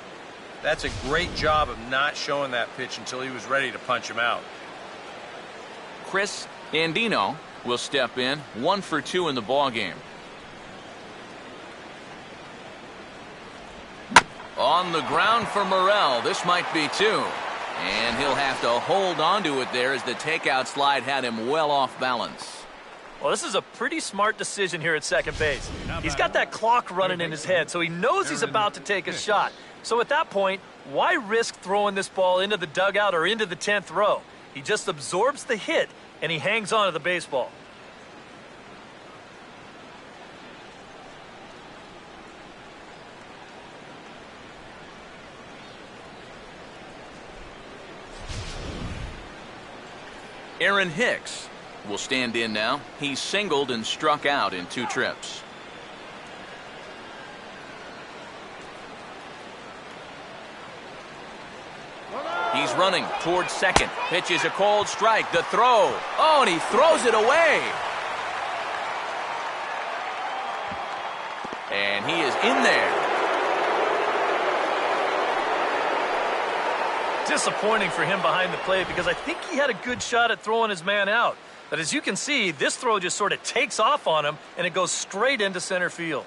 That's a great job of not showing that pitch until he was ready to punch him out. Chris Andino will step in, 1 for 2 in the ballgame. On the ground for Morel. This might be 2. And he'll have to hold on to it there as the takeout slide had him well off balance. Well, this is a pretty smart decision here at second base. He's got that clock running in his head, so he knows he's about to take a shot. So at that point, why risk throwing this ball into the dugout or into the 10th row? He just absorbs the hit, and he hangs on to the baseball. Aaron Hicks will stand in now. He's singled and struck out in 2 trips. He's running towards second. Pitch is a cold strike. The throw. Oh, and he throws it away. And he is in there. Disappointing for him behind the plate because I think he had a good shot at throwing his man out. But as you can see, this throw just sort of takes off on him and it goes straight into center field.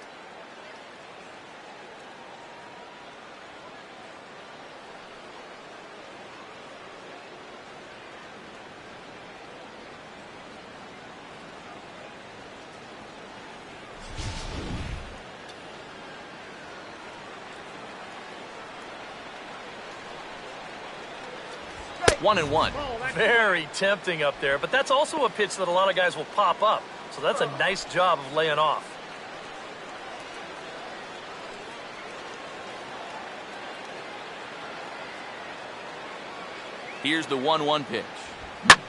One and one. Very tempting up there, but that's also a pitch that a lot of guys will pop up. So that's a nice job of laying off. Here's the 1-1 pitch.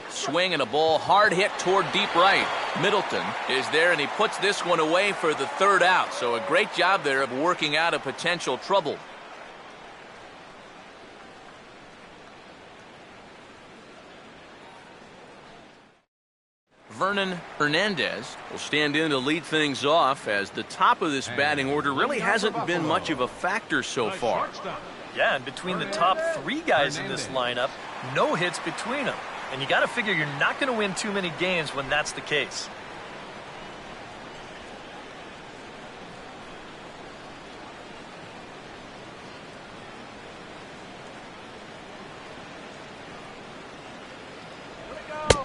Swing and a ball hard hit toward deep right. Middleton is there, and he puts this one away for the 3rd out. So a great job there of working out a potential trouble. Vernon Hernandez will stand in to lead things off as the top of this batting order really hasn't been much of a factor so far. Yeah, and between the top 3 guys in this lineup, no hits between them. And you got to figure you're not going to win too many games when that's the case.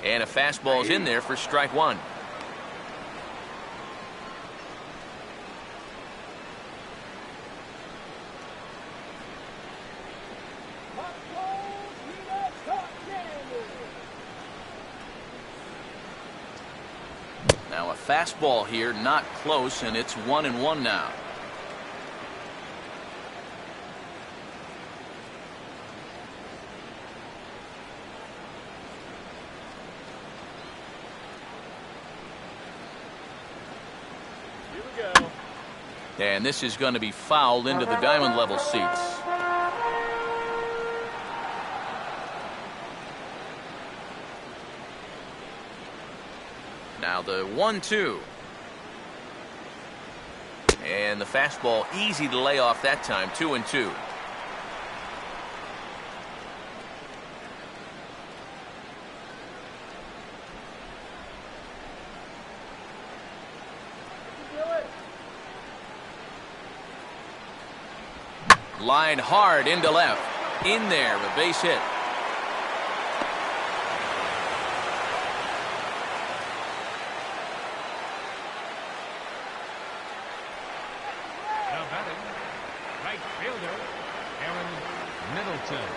And a fastball's in there for strike 1. Now a fastball here, not close, and it's 1-1 now. And this is going to be fouled into the diamond level seats. Now the 1-2. And the fastball easy to lay off that time, 2-2. Line hard into left. In there, a base hit. Now batting, right fielder, Middleton.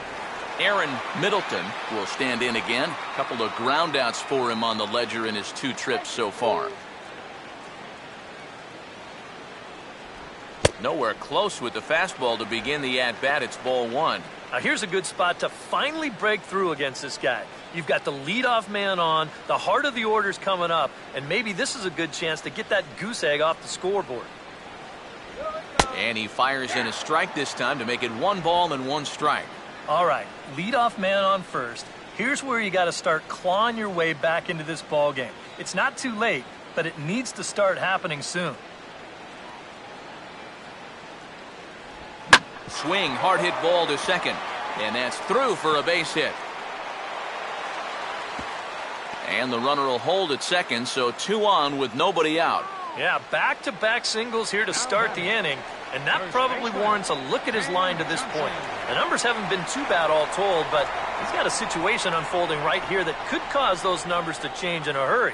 Aaron Middleton will stand in again. A couple of groundouts for him on the ledger in his 2 trips so far. Nowhere close with the fastball to begin the at-bat. It's ball 1. Now here's a good spot to finally break through against this guy. You've got the leadoff man on, the heart of the order's coming up, and maybe this is a good chance to get that goose egg off the scoreboard. And he fires in a strike this time to make it 1 ball and 1 strike. All right, leadoff man on first. Here's where you got to start clawing your way back into this ball game. It's not too late, but it needs to start happening soon. Swing, hard hit ball to second. And that's through for a base hit. And the runner will hold at second, so 2 on with nobody out. Yeah, back-to-back singles here to start the inning, and that probably warrants a look at his line to this point. The numbers haven't been too bad all told, but he's got a situation unfolding right here that could cause those numbers to change in a hurry.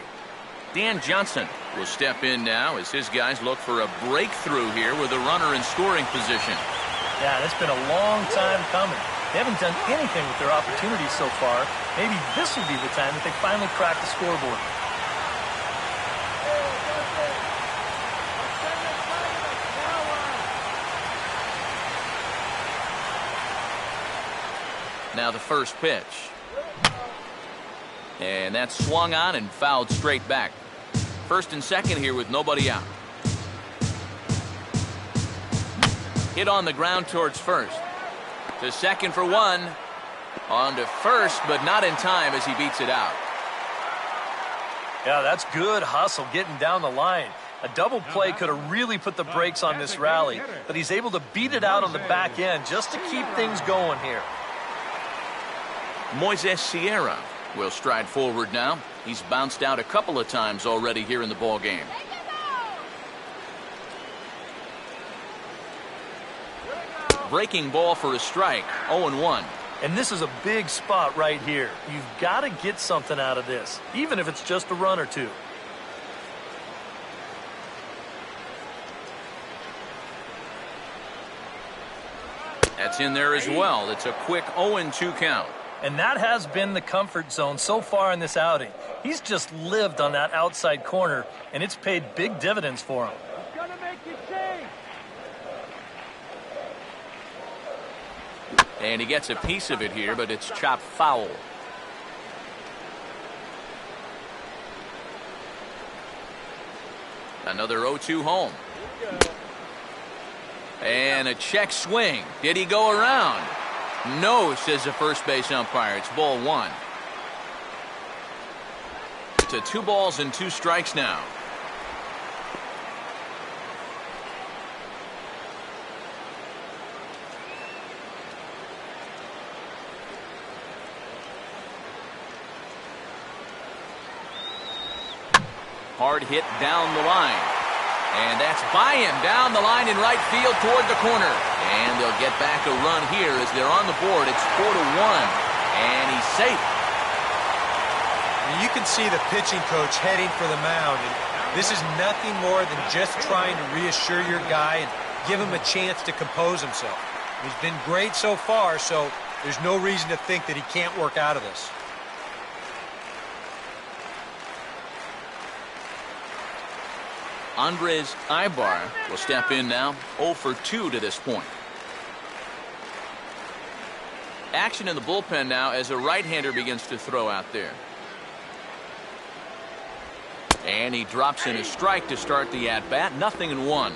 Dan Johnson will step in now as his guys look for a breakthrough here with a runner in scoring position. Yeah, it's been a long time coming. They haven't done anything with their opportunities so far. Maybe this will be the time that they finally crack the scoreboard. Now the first pitch. And that's swung on and fouled straight back. First and second here with nobody out. Hit on the ground towards first. To second for 1. On to first, but not in time as he beats it out. Yeah, that's good hustle getting down the line. A double play could have really put the brakes on this rally, but he's able to beat it out on the back end just to keep things going here. Moises Sierra will stride forward now. He's bounced out a couple of times already here in the ball game. Breaking ball for a strike, 0-1. And this is a big spot right here. You've got to get something out of this, even if it's just a run or 2. That's in there as well. It's a quick 0-2 count. And that has been the comfort zone so far in this outing. He's just lived on that outside corner, and it's paid big dividends for him. It's gonna make you change. And he gets a piece of it here, but it's chopped foul. Another 0-2 home. And a check swing. Did he go around? No, says the first base umpire. It's ball 1. To 2 balls and 2 strikes now. Hard hit down the line. And that's by him down the line in right field toward the corner. And they'll get back a run here as they're on the board. It's 4-1. And he's safe. You can see the pitching coach heading for the mound. And this is nothing more than just trying to reassure your guy and give him a chance to compose himself. He's been great so far, so there's no reason to think that he can't work out of this. Andres Ibar will step in now, 0 for 2 to this point. Action in the bullpen now as a right-hander begins to throw out there. And he drops in a strike to start the at-bat. 0-1.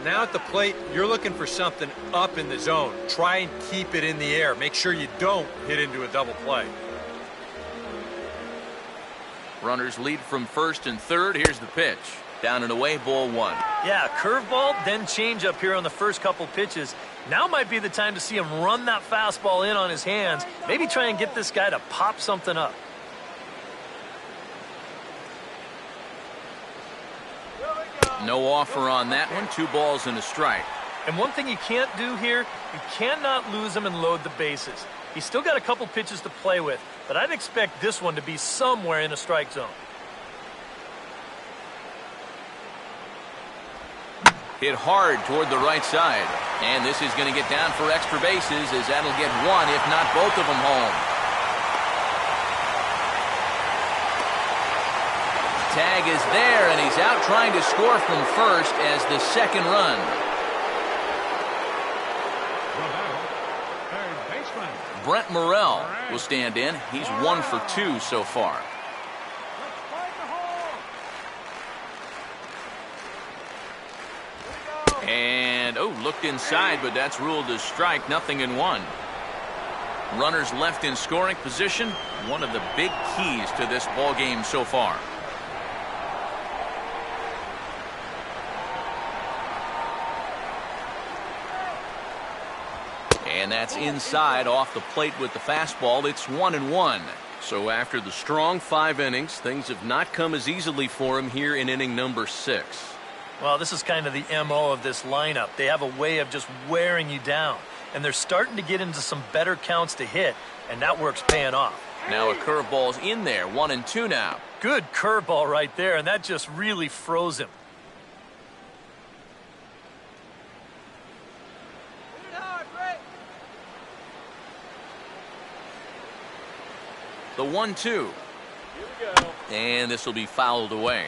Now at the plate, you're looking for something up in the zone. Try and keep it in the air. Make sure you don't hit into a double play. Runners lead from first and third. Here's the pitch. Down and away, ball 1. Yeah, curveball, then change up here on the first couple pitches. Now might be the time to see him run that fastball in on his hands. Maybe try and get this guy to pop something up. No offer on that one. 2 balls and a strike. And one thing you can't do here, you cannot lose him and load the bases. He's still got a couple pitches to play with, but I'd expect this one to be somewhere in a strike zone. Hit hard toward the right side. And this is going to get down for extra bases as that'll get one, if not both of them, home. Tag is there, and he's out trying to score from first as the second run. Third baseman. Brent Morrell will stand in. He's 1 for 2 so far. And, looked inside, but that's ruled as strike, 0-1. Runners left in scoring position, one of the big keys to this ball game so far. And that's inside off the plate with the fastball. It's 1-1. So after the strong 5 innings, things have not come as easily for him here in inning number 6. Well, this is kind of the MO of this lineup. They have a way of just wearing you down. And they're starting to get into some better counts to hit, and that work's paying off. Now a curveball's in there, 1-2 now. Good curveball right there, and that just really froze him. The 1-2. And this will be fouled away.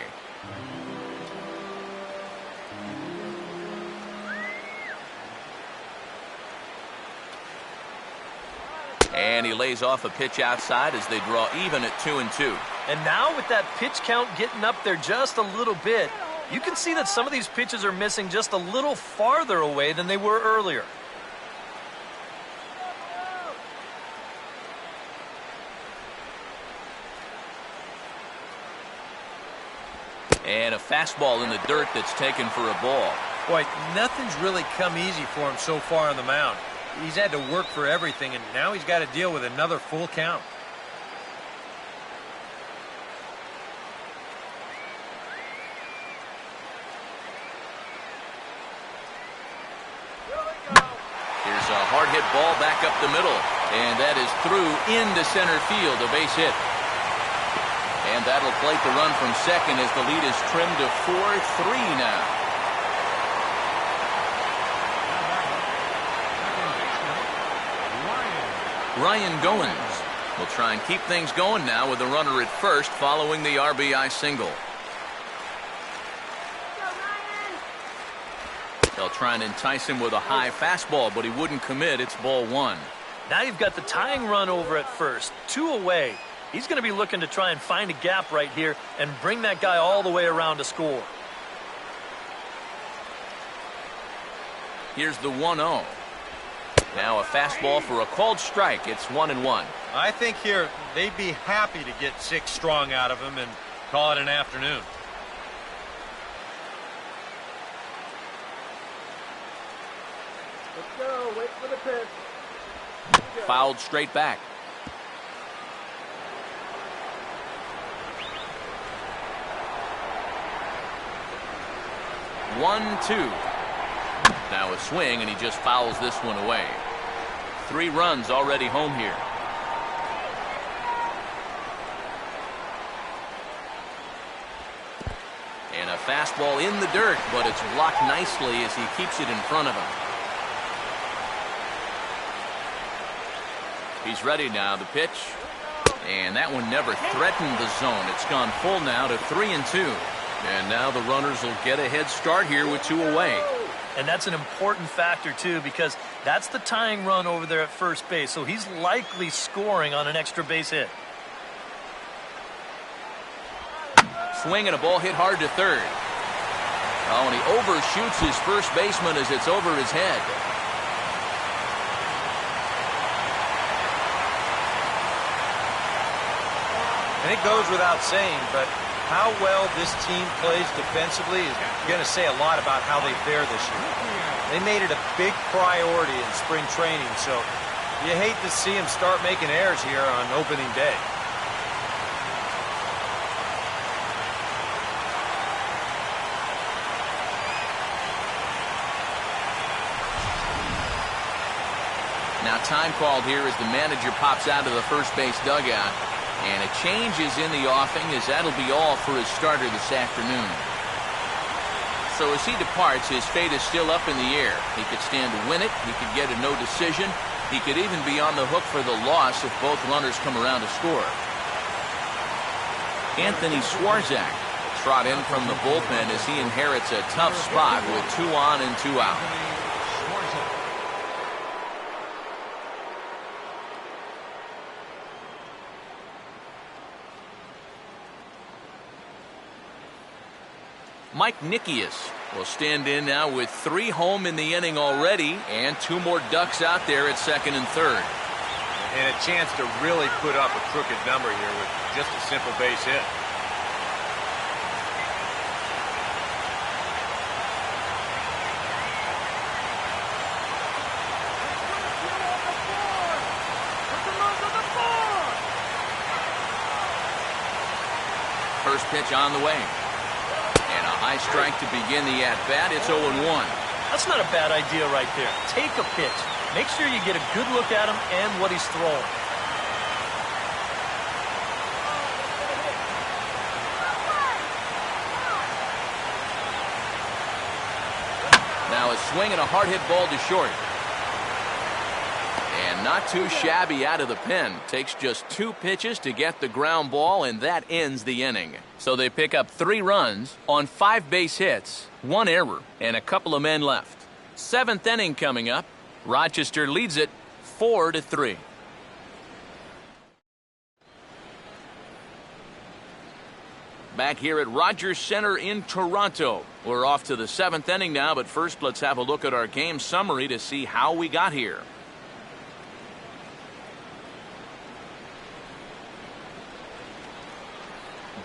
And he lays off a pitch outside as they draw even at 2-2. And now with that pitch count getting up there just a little bit, you can see that some of these pitches are missing just a little farther away than they were earlier. And a fastball in the dirt that's taken for a ball. Boy, nothing's really come easy for him so far on the mound. He's had to work for everything, and now he's got to deal with another full count. Here's a hard hit ball back up the middle, and that is through into center field, a base hit. And that'll plate the run from second as the lead is trimmed to 4-3 now. Ryan Goins will try and keep things going now with a runner at first following the RBI single. They'll try and entice him with a high fastball, but he wouldn't commit. It's ball 1. Now you've got the tying run over at first, 2 away. He's going to be looking to try and find a gap right here and bring that guy all the way around to score. Here's the 1-0. Now a fastball for a called strike. It's 1-1. I think here they'd be happy to get 6 strong out of him and call it an afternoon. Let's go. Wait for the pitch. Fouled straight back. One-two. Now a swing, and he just fouls this one away. 3 runs already home here. And a fastball in the dirt, but it's blocked nicely as he keeps it in front of him. He's ready now, the pitch. And that one never threatened the zone. It's gone full now to 3-2. And now the runners will get a head start here with 2 away. And that's an important factor, too, because that's the tying run over there at first base. So he's likely scoring on an extra base hit. Swing and a ball hit hard to third. Oh, and he overshoots his first baseman as it's over his head. And it goes without saying, but how well this team plays defensively is going to say a lot about how they fare this year. They made it a big priority in spring training, so you hate to see them start making errors here on opening day. Now time called here as the manager pops out of the first base dugout. And a change is in the offing, as that'll be all for his starter this afternoon. So as he departs, his fate is still up in the air. He could stand to win it. He could get a no decision. He could even be on the hook for the loss if both runners come around to score. Anthony Swarzak will trot in from the bullpen as he inherits a tough spot with 2 on and 2 out. Mike Nickius will stand in now with 3 home in the inning already and 2 more ducks out there at second and third. And a chance to really put up a crooked number here with just a simple base hit. First pitch on the way. And a high strike to begin the at-bat. It's 0-1. That's not a bad idea right there. Take a pitch. Make sure you get a good look at him and what he's throwing. Now a swing and a hard hit ball to short. And not too shabby out of the pen. Takes just 2 pitches to get the ground ball, and that ends the inning. So they pick up 3 runs on 5 base hits, 1 error, and a couple of men left. 7th inning coming up. Rochester leads it 4-3. Back here at Rogers Center in Toronto. We're off to the 7th inning now, but first let's have a look at our game summary to see how we got here.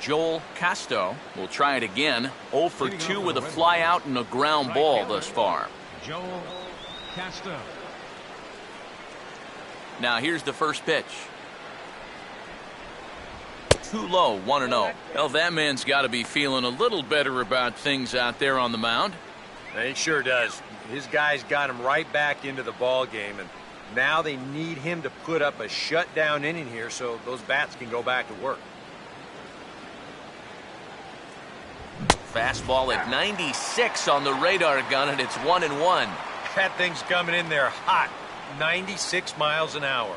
Joel Casto will try it again. 0 for 2 with a fly out and a ground ball thus far. Joel Casto. Now here's the first pitch. Too low, 1-0. Well, that man's got to be feeling a little better about things out there on the mound. He sure does. His guys got him right back into the ball game, and now they need him to put up a shutdown inning here so those bats can go back to work. Fastball at 96 on the radar gun, and it's 1-1. That thing's coming in there hot, 96 miles an hour.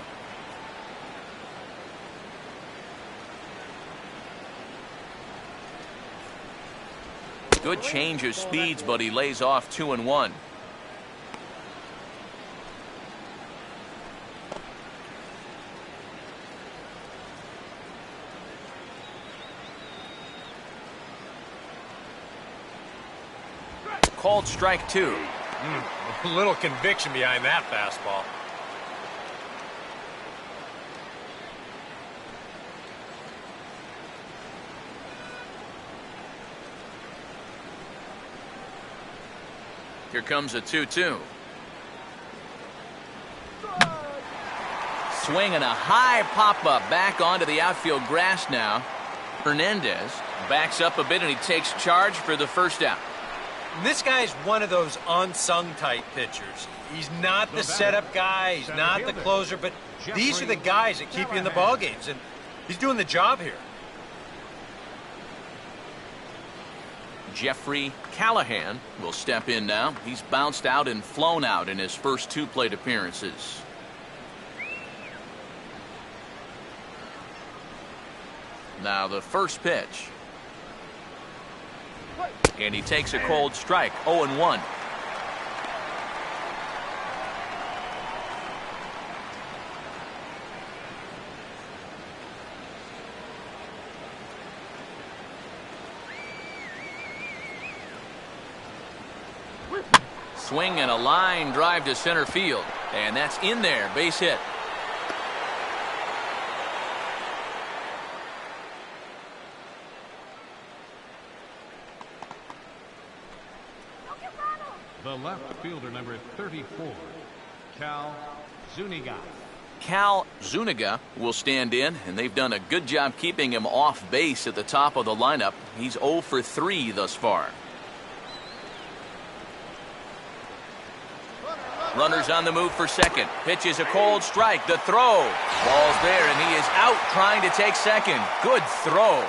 Good change of speeds, but he lays off 2-1. Called strike 2. A little conviction behind that fastball. Here comes a 2-2. Swing and a high pop-up back onto the outfield grass now. Hernandez backs up a bit and he takes charge for the first out. This guy's one of those unsung type pitchers. He's not the setup guy, he's not the closer, but these are the guys that keep you in the ball games, and he's doing the job here. Jeffrey Callahan will step in now. He's bounced out and flown out in his first 2 plate appearances. Now the first pitch. And he takes a cold strike, 0-1. Swing and a line drive to center field. And that's in there, base hit. The left fielder, number 34, Cal Zunigan. Cal Zuniga will stand in, and they've done a good job keeping him off base at the top of the lineup. He's 0 for 3 thus far. Runners on the move for second. Pitch is a cold strike. The throw. Ball's there, and he is out trying to take second. Good throw.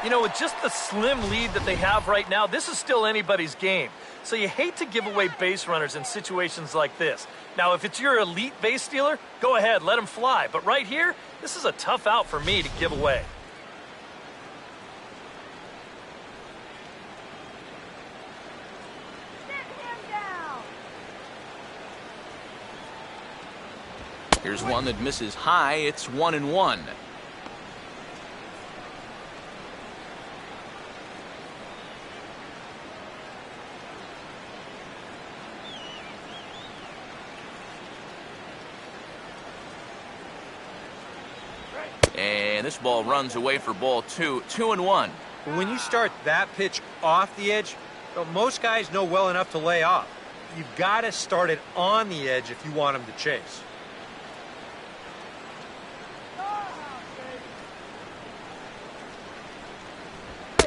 You know, with just the slim lead that they have right now, this is still anybody's game. So you hate to give away base runners in situations like this. Now, if it's your elite base stealer, go ahead, let him fly. But right here, this is a tough out for me to give away. Here's one that misses high. It's 1-1. And this ball runs away for ball 2. 2-1. When you start that pitch off the edge, well, most guys know well enough to lay off. You've got to start it on the edge if you want him to chase.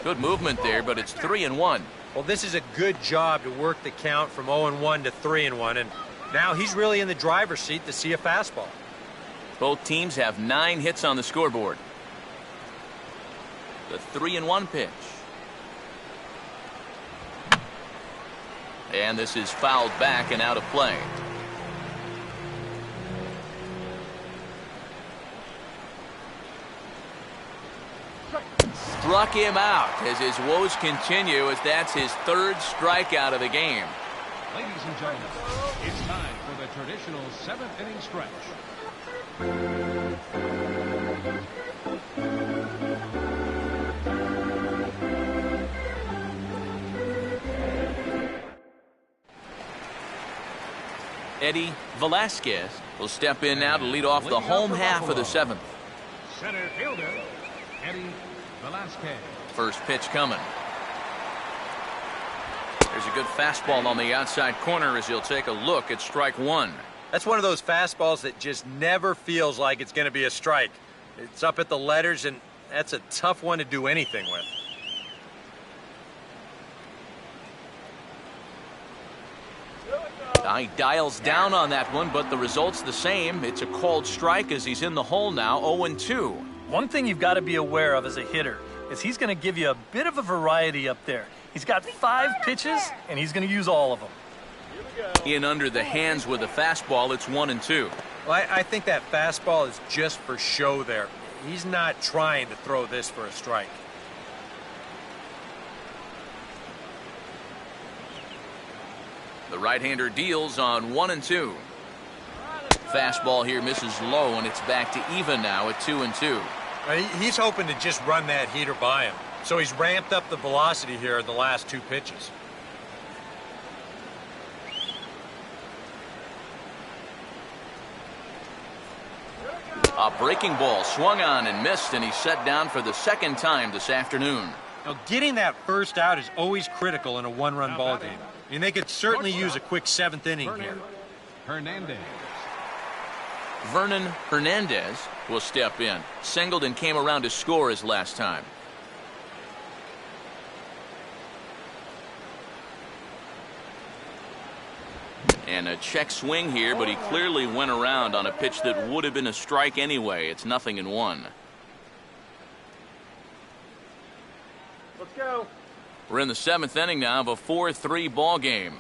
Good movement there, but it's 3-1. Well, this is a good job to work the count from 0-1 to 3-1, and now he's really in the driver's seat to see a fastball. Both teams have 9 hits on the scoreboard. The 3-1 pitch. And this is fouled back and out of play. Struck him out as his woes continue, as that's his 3rd strikeout of the game. Ladies and gentlemen, it's time for the traditional 7th inning stretch. Eddie Velasquez will step in now to lead off the home half of the 7th. Center fielder, Eddie Velasquez. First pitch coming. There's a good fastball on the outside corner as he'll take a look at strike 1. That's one of those fastballs that just never feels like it's going to be a strike. It's up at the letters, and that's a tough one to do anything with. He dials down on that one, but the result's the same. It's a called strike as he's in the hole now, 0-2. One thing you've got to be aware of as a hitter is he's going to give you a bit of a variety up there. He's got 5 pitches, and he's going to use all of them. In under the hands with a fastball, it's 1-2. Well, I think that fastball is just for show there. He's not trying to throw this for a strike. The right-hander deals on 1-2. Fastball here misses low, and it's back to even now at 2-2. He's hoping to just run that heater by him. So he's ramped up the velocity here in the last 2 pitches. A breaking ball swung on and missed, and he's set down for the 2nd time this afternoon. Now, getting that first out is always critical in a 1-run ball game. I mean, they could certainly use a quick 7th inning here. Hernandez. Vernon Hernandez will step in. Singled and came around to score his last time. And a check swing here, but he clearly went around on a pitch that would have been a strike anyway. It's 0-1. Let's go. We're in the 7th inning now of a 4-3 ball game.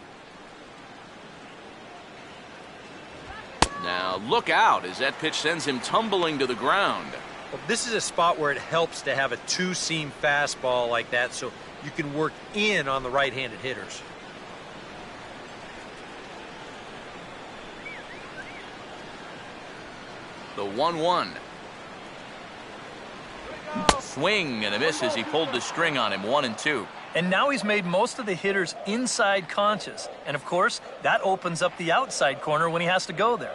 Now look out as that pitch sends him tumbling to the ground. Well, this is a spot where it helps to have a 2-seam fastball like that so you can work in on the right-handed hitters. The 1-1. Swing and a miss as he pulled the string on him. 1-2. And now he's made most of the hitters inside conscious. And, of course, that opens up the outside corner when he has to go there.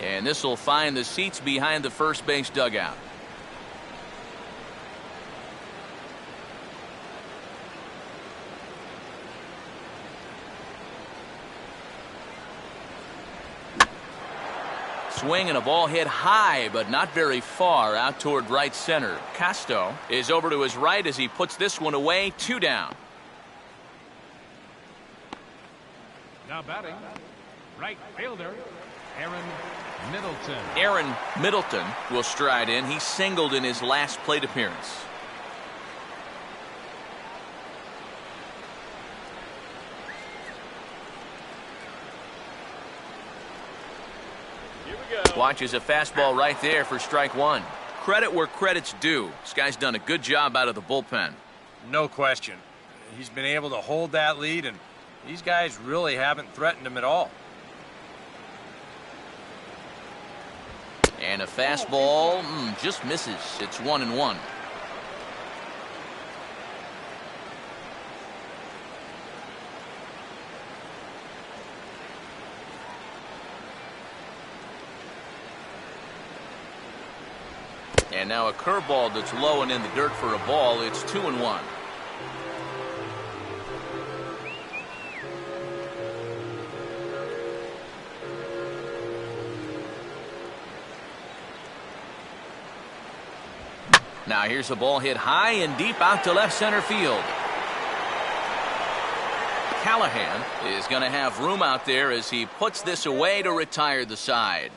And this will find the seats behind the first base dugout. Swing and a ball hit high, but not very far out toward right center. Casto is over to his right as he puts this one away. 2 down. Now batting, right fielder, Aaron Middleton. Aaron Middleton will stride in. He singled in his last plate appearance. Watches a fastball right there for strike 1. Credit where credit's due. This guy's done a good job out of the bullpen. No question. He's been able to hold that lead, and these guys really haven't threatened him at all. And a fastball just misses. It's 1-1. And now a curveball that's low and in the dirt for a ball. It's 2-1. Now here's a ball hit high and deep out to left center field. Callahan is going to have room out there as he puts this away to retire the side.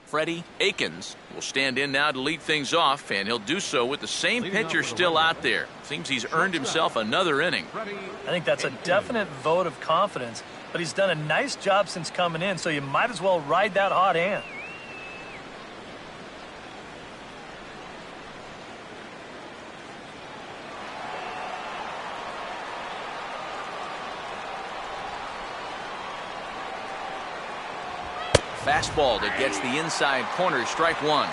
Freddie Akins will stand in now to lead things off, and he'll do so with the same pitcher still out there. Seems he's earned himself another inning. I think that's a definite vote of confidence, but he's done a nice job since coming in, so you might as well ride that hot hand. Fastball that gets the inside corner, strike 1.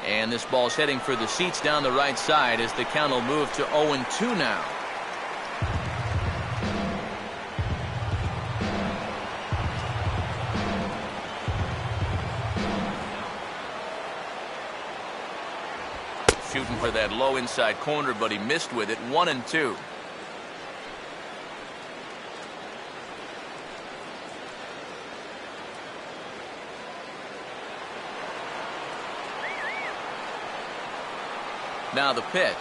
And this ball's heading for the seats down the right side as the count will move to 0-2 now. Shooting for that low inside corner, but he missed with it. 1-2. Now the pitch.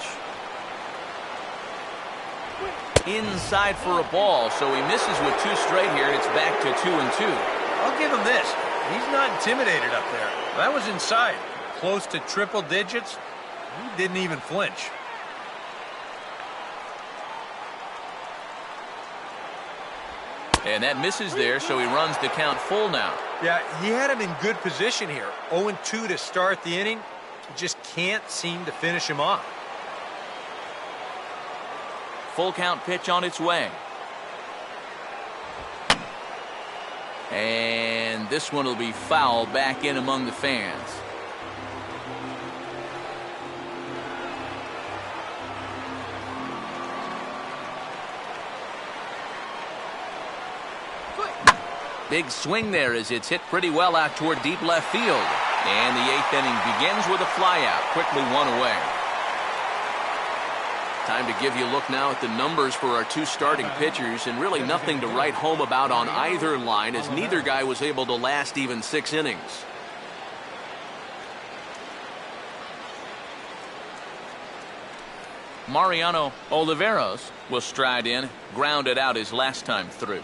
Inside for a ball, so he misses with 2 straight here, and it's back to 2-2. I'll give him this. He's not intimidated up there. That was inside. Close to triple digits. He didn't even flinch. And that misses there, so he runs the count full now. Yeah, he had him in good position here. 0-2 to start the inning. Just can't seem to finish him off. Full count pitch on its way. And this one will be foul back in among the fans. Big swing there as it's hit pretty well out toward deep left field. And the 8th inning begins with a flyout. Quickly 1 away. Time to give you a look now at the numbers for our 2 starting pitchers, and really nothing to write home about on either line, as neither guy was able to last even 6 innings. Mariano Oliveros will stride in, grounded out his last time through.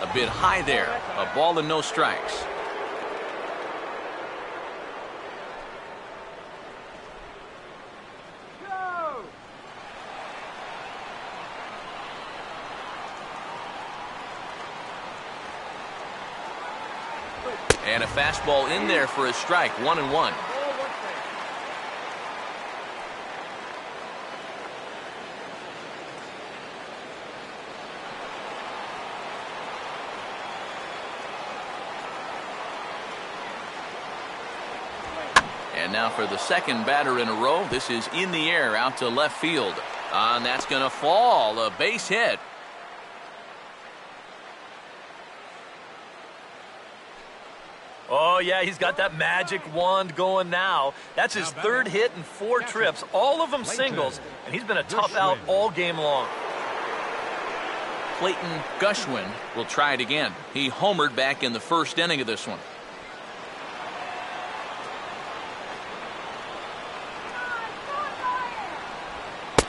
A bit high there. A ball and no strikes. Go! And a fastball in there for a strike. 1-1. And now for the second batter in a row, this is in the air out to left field. And that's going to fall. A base hit. Oh, yeah, he's got that magic wand going now. That's his third hit in 4 trips, all of them singles, and he's been a tough out all game long. Clayton Gushwin will try it again. He homered back in the first inning of this one.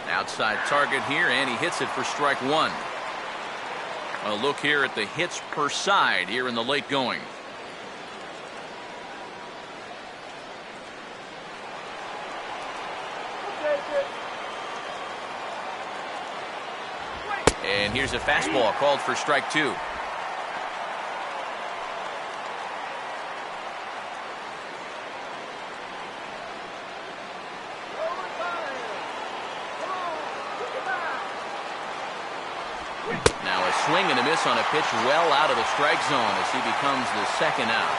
Outside target here, and he hits it for strike 1. A look here at the hits per side here in the late going. And here's a fastball called for strike 2. Now a swing and a miss on a pitch well out of the strike zone as he becomes the second out.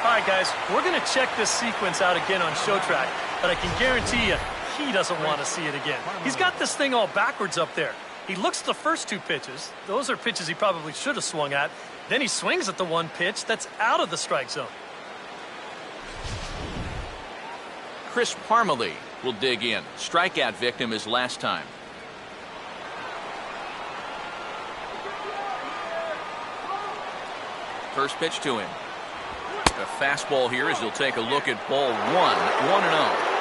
All right, guys, we're going to check this sequence out again on Show Track, but I can guarantee you he doesn't want to see it again. He's got this thing all backwards up there. He looks at the first 2 pitches. Those are pitches he probably should have swung at. Then he swings at the 1 pitch that's out of the strike zone. Chris Parmalee will dig in. Strikeout victim his last time. First pitch to him. A fastball here as he'll take a look at ball 1-0.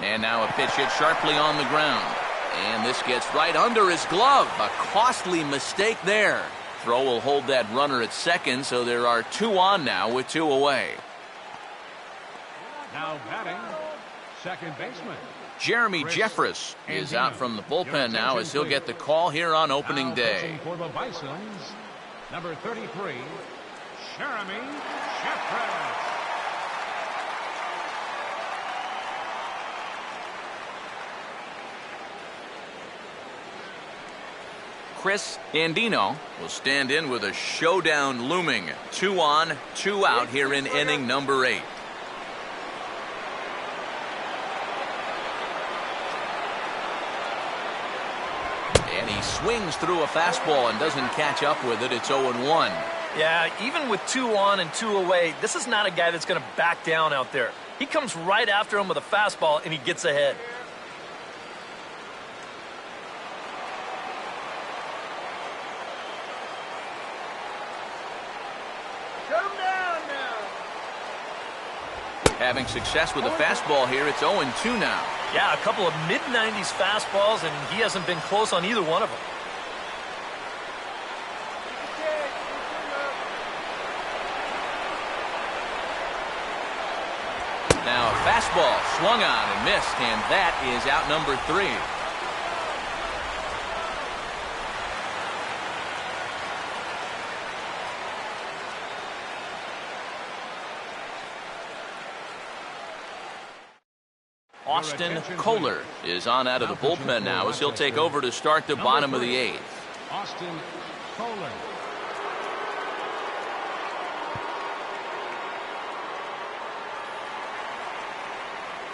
And now a pitch hit sharply on the ground. And this gets right under his glove. A costly mistake there. Throw will hold that runner at second, so there are 2 on now with 2 away. Now batting, second baseman Jeremy Jeffress is out from the bullpen now as he'll get the call here on opening day. For the Bisons, number 33, Jeremy Jeffress. Chris Andino will stand in with a showdown looming. 2 on, 2 out here in inning number 8. And he swings through a fastball and doesn't catch up with it. It's 0-1. Yeah, even with 2 on and 2 away, this is not a guy that's going to back down out there. He comes right after him with a fastball, and he gets ahead. Having success with the fastball here, it's 0-2 now. Yeah, a couple of mid-90s fastballs, and he hasn't been close on either one of them. Now a fastball swung on and missed, and that is out number 3. Austin Kohler is on out of the bullpen now as he'll take over to start the bottom of the 8th. Austin Kohler.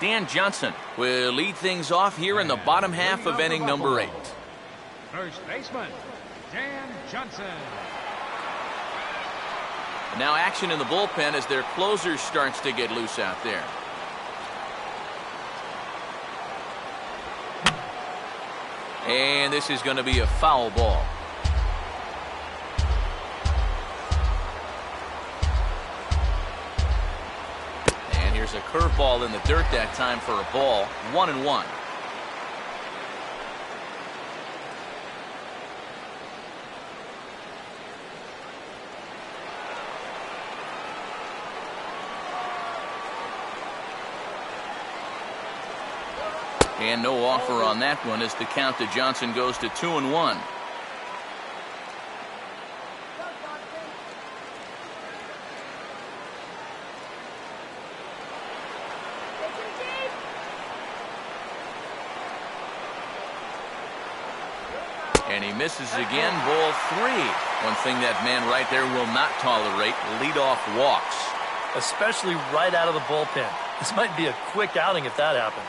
Dan Johnson will lead things off here in the bottom half of inning number 8. First baseman, Dan Johnson. Now action in the bullpen as their closer starts to get loose out there. And this is going to be a foul ball. And here's a curveball in the dirt that time for a ball. 1-1. And no offer on that one as the count to Johnson goes to 2-1. And he misses again, ball 3. One thing that man right there will not tolerate, leadoff walks. Especially right out of the bullpen. This might be a quick outing if that happens.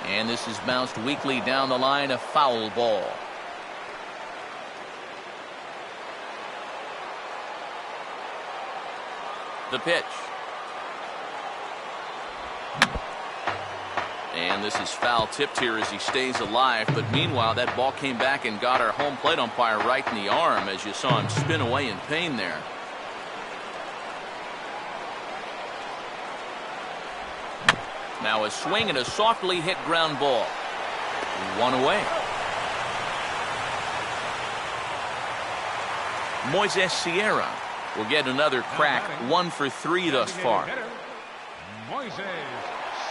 And this is bounced weakly down the line, a foul ball. The pitch. And this is foul tipped here as he stays alive. But meanwhile, that ball came back and got our home plate umpire right in the arm as you saw him spin away in pain there. Now a swing and a softly hit ground ball. 1 away. Moises Sierra will get another crack. 1 for 3 thus far. Moises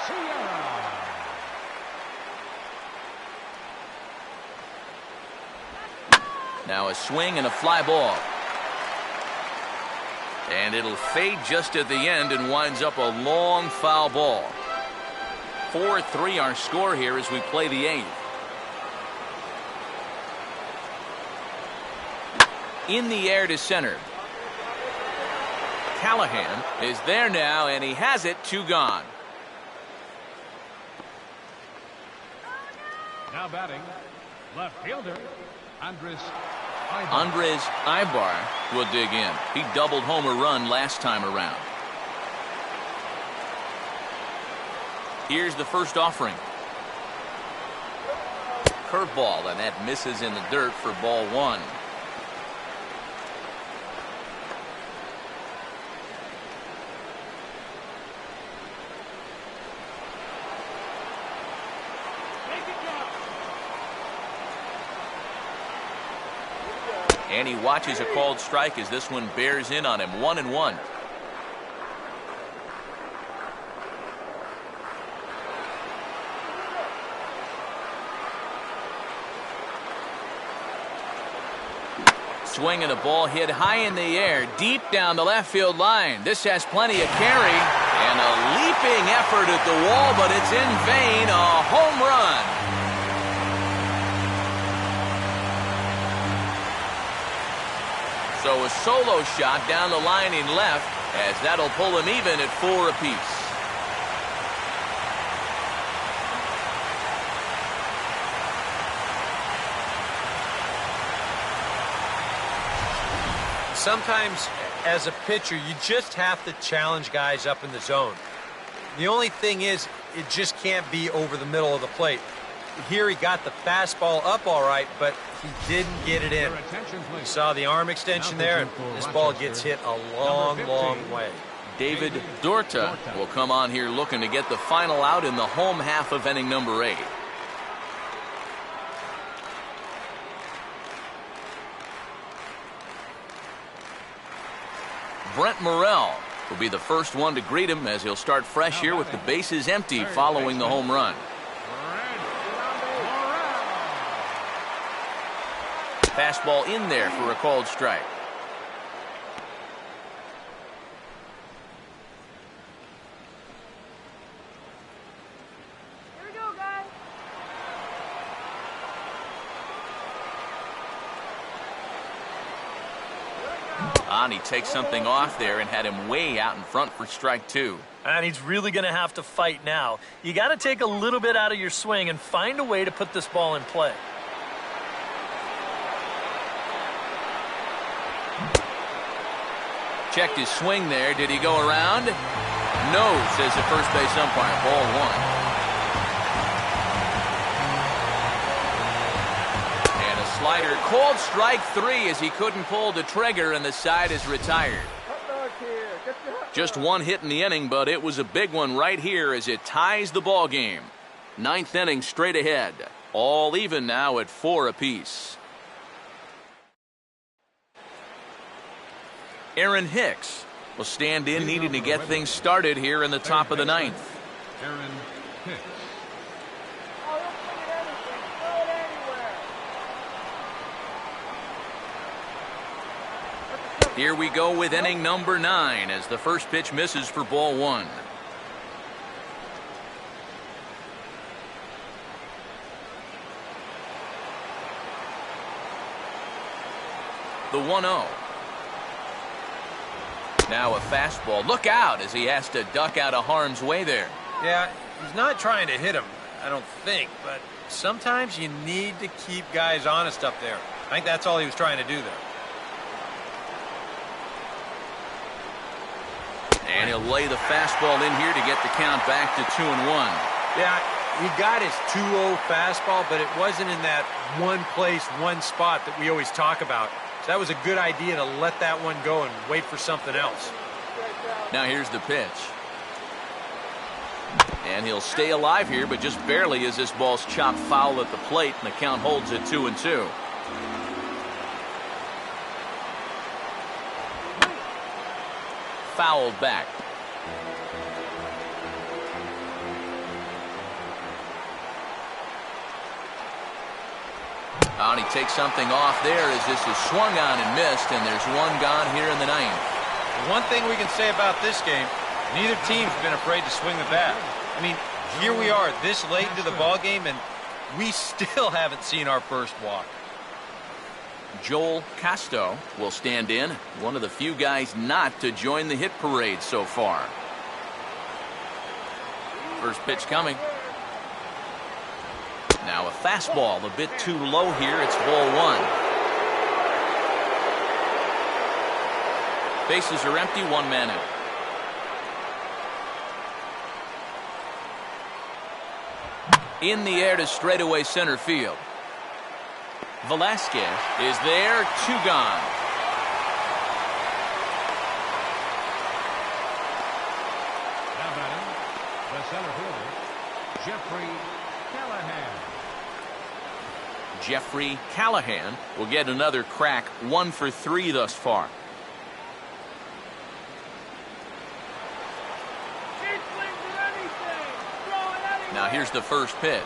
Sierra. Now a swing and a fly ball. And it'll fade just at the end and winds up a long foul ball. 4-3 our score here as we play the 8th. In the air to center. Callahan is there now, and he has it. 2 gone. Now batting, left fielder, Andres Ibar will dig in. He doubled home a run last time around. Here's the first offering. Curveball, and that misses in the dirt for ball 1. And he watches a called strike as this one bears in on him. 1-1. Swing and a ball hit high in the air, deep down the left field line. This has plenty of carry, and a leaping effort at the wall, but it's in vain. A home run. So a solo shot down the line in left, as that'll pull him even at 4 apiece. Sometimes, as a pitcher, you just have to challenge guys up in the zone. The only thing is, it just can't be over the middle of the plate. Here he got the fastball up all right, but he didn't get it in. You saw the arm extension there, and this ball gets hit a long, long way. David Dorta will come on here looking to get the final out in the home half of inning number 8. Brent Morrell will be the first one to greet him as he'll start fresh here with the bases empty following the home run. Fastball in there for a called strike. Here we go, guys. And he takes something off there and had him way out in front for strike 2. And he's really going to have to fight now. You got to take a little bit out of your swing and find a way to put this ball in play. Checked his swing there. Did he go around? No, says the first base umpire. Ball 1. Slider called strike 3 as he couldn't pull the trigger, and the side is retired. Just 1 hit in the inning, but it was a big one right here as it ties the ball game. 9th inning straight ahead. All even now at 4 apiece. Aaron Hicks will stand in, needing to get things started here in the top of the 9th. Aaron Hicks. Here we go with inning number 9 as the first pitch misses for ball 1. The 1-0. Now a fastball. Look out as he has to duck out of harm's way there. Yeah, he's not trying to hit him, I don't think, but sometimes you need to keep guys honest up there. I think that's all he was trying to do there. And he'll lay the fastball in here to get the count back to 2-1. Yeah, he got his 2-0 fastball, but it wasn't in that one place, one spot that we always talk about. So that was a good idea to let that one go and wait for something else. Now here's the pitch. And he'll stay alive here, but just barely as this ball's chopped foul at the plate, and the count holds at 2-2. Fouled back. And he takes something off there as this is swung on and missed, and there's one gone here in the 9th. One thing we can say about this game, neither team's been afraid to swing the bat. I mean, here we are this late into the ball game, and we still haven't seen our first walk. Joel Casto will stand in, one of the few guys not to join the hit parade so far. First pitch coming. Now a fastball, a bit too low here. It's ball 1. Bases are empty, 1 man out. In the air to straightaway center field. Velasquez is there, 2 gone. Now batting, the center fielder, Jeffrey Callahan. Jeffrey Callahan will get another crack, 1 for 3 thus far. Now here's the first pitch.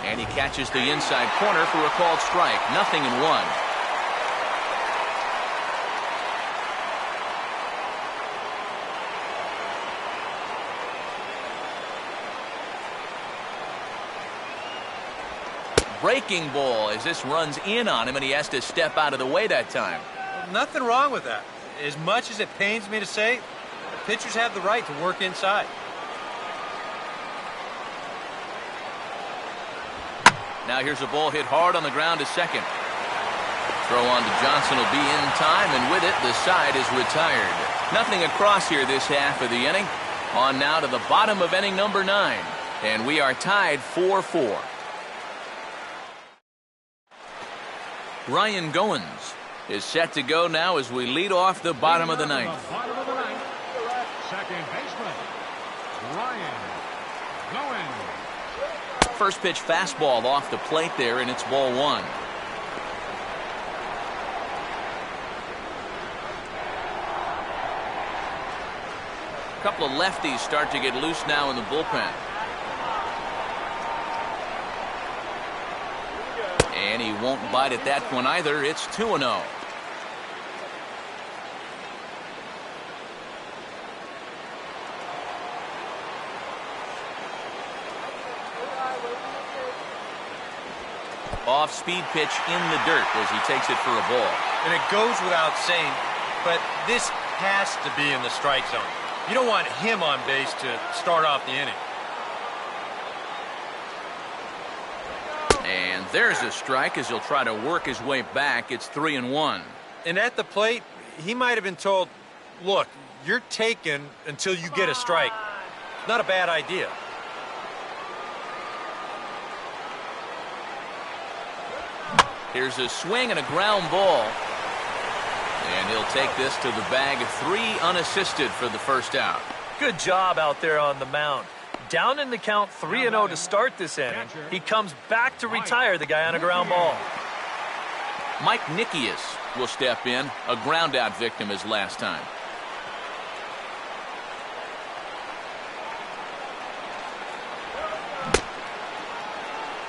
And he catches the inside corner for a called strike. 0-1. Breaking ball as this runs in on him, and he has to step out of the way that time. Nothing wrong with that. As much as it pains me to say, the pitchers have the right to work inside. Now here's a ball hit hard on the ground to second. Throw on to Johnson will be in time, and with it, the side is retired. Nothing across here this half of the inning. On now to the bottom of inning number 9, and we are tied 4-4. Ryan Goins is set to go now as we lead off the bottom of the 9th. Second baseman, Ryan Goins. First pitch fastball off the plate there, and it's ball 1. A couple of lefties start to get loose now in the bullpen. And he won't bite at that one either. It's 2-0. Off-speed pitch in the dirt as he takes it for a ball. And it goes without saying, but this has to be in the strike zone. You don't want him on base to start off the inning. And there's a strike as he'll try to work his way back. It's 3-1. And at the plate, he might have been told, look, you're taken until you get a strike. It's not a bad idea. Here's a swing and a ground ball. And he'll take this to the bag. 3 unassisted for the first out. Good job out there on the mound. Down in the count 3-0 to start this inning. He comes back to retire the guy on a ground ball. Mike Nikias will step in, a ground out victim his last time.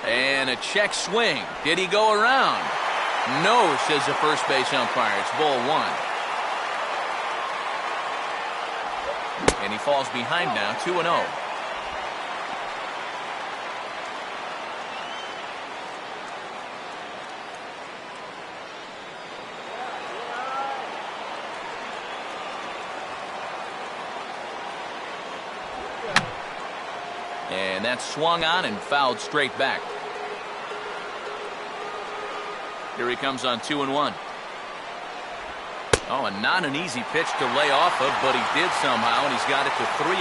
And a check swing. Did he go around? No, says the first base umpire. It's ball one. And he falls behind now, 2-0. And that's swung on and fouled straight back. Here he comes on 2-1. Oh, and not an easy pitch to lay off of, but he did somehow, and he's got it to 3-1.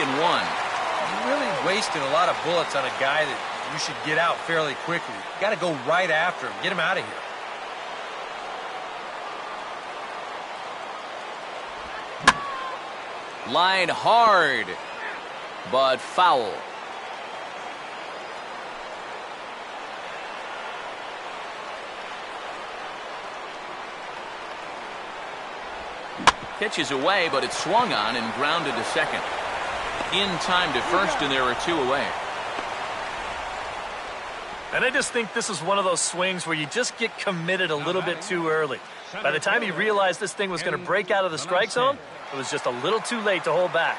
You're really wasting a lot of bullets on a guy that you should get out fairly quickly. You got to go right after him. Get him out of here. Line hard, but foul. Pitch is away, but it's swung on and grounded to second. In time to first, and there are two away. And I just think this is one of those swings where you just get committed a little bit too early. By the time he realized this thing was going to break out of the strike zone, it was just a little too late to hold back.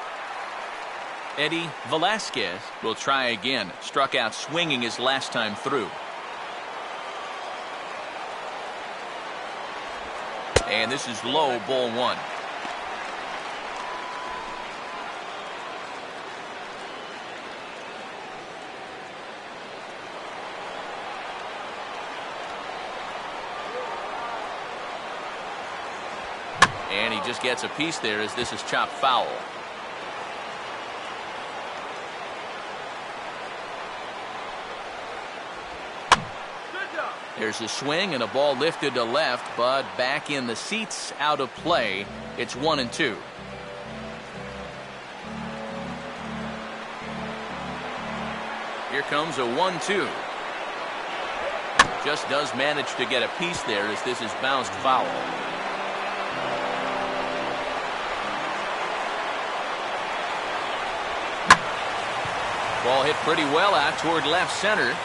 Eddie Velasquez will try again. Struck out swinging his last time through. And this is low, ball one. And he just gets a piece there as this is chopped foul. There's a swing and a ball lifted to left, but back in the seats, out of play. It's 1-2. Here comes a 1-2. Just does manage to get a piece there as this is bounced foul. Ball hit pretty well out toward left center.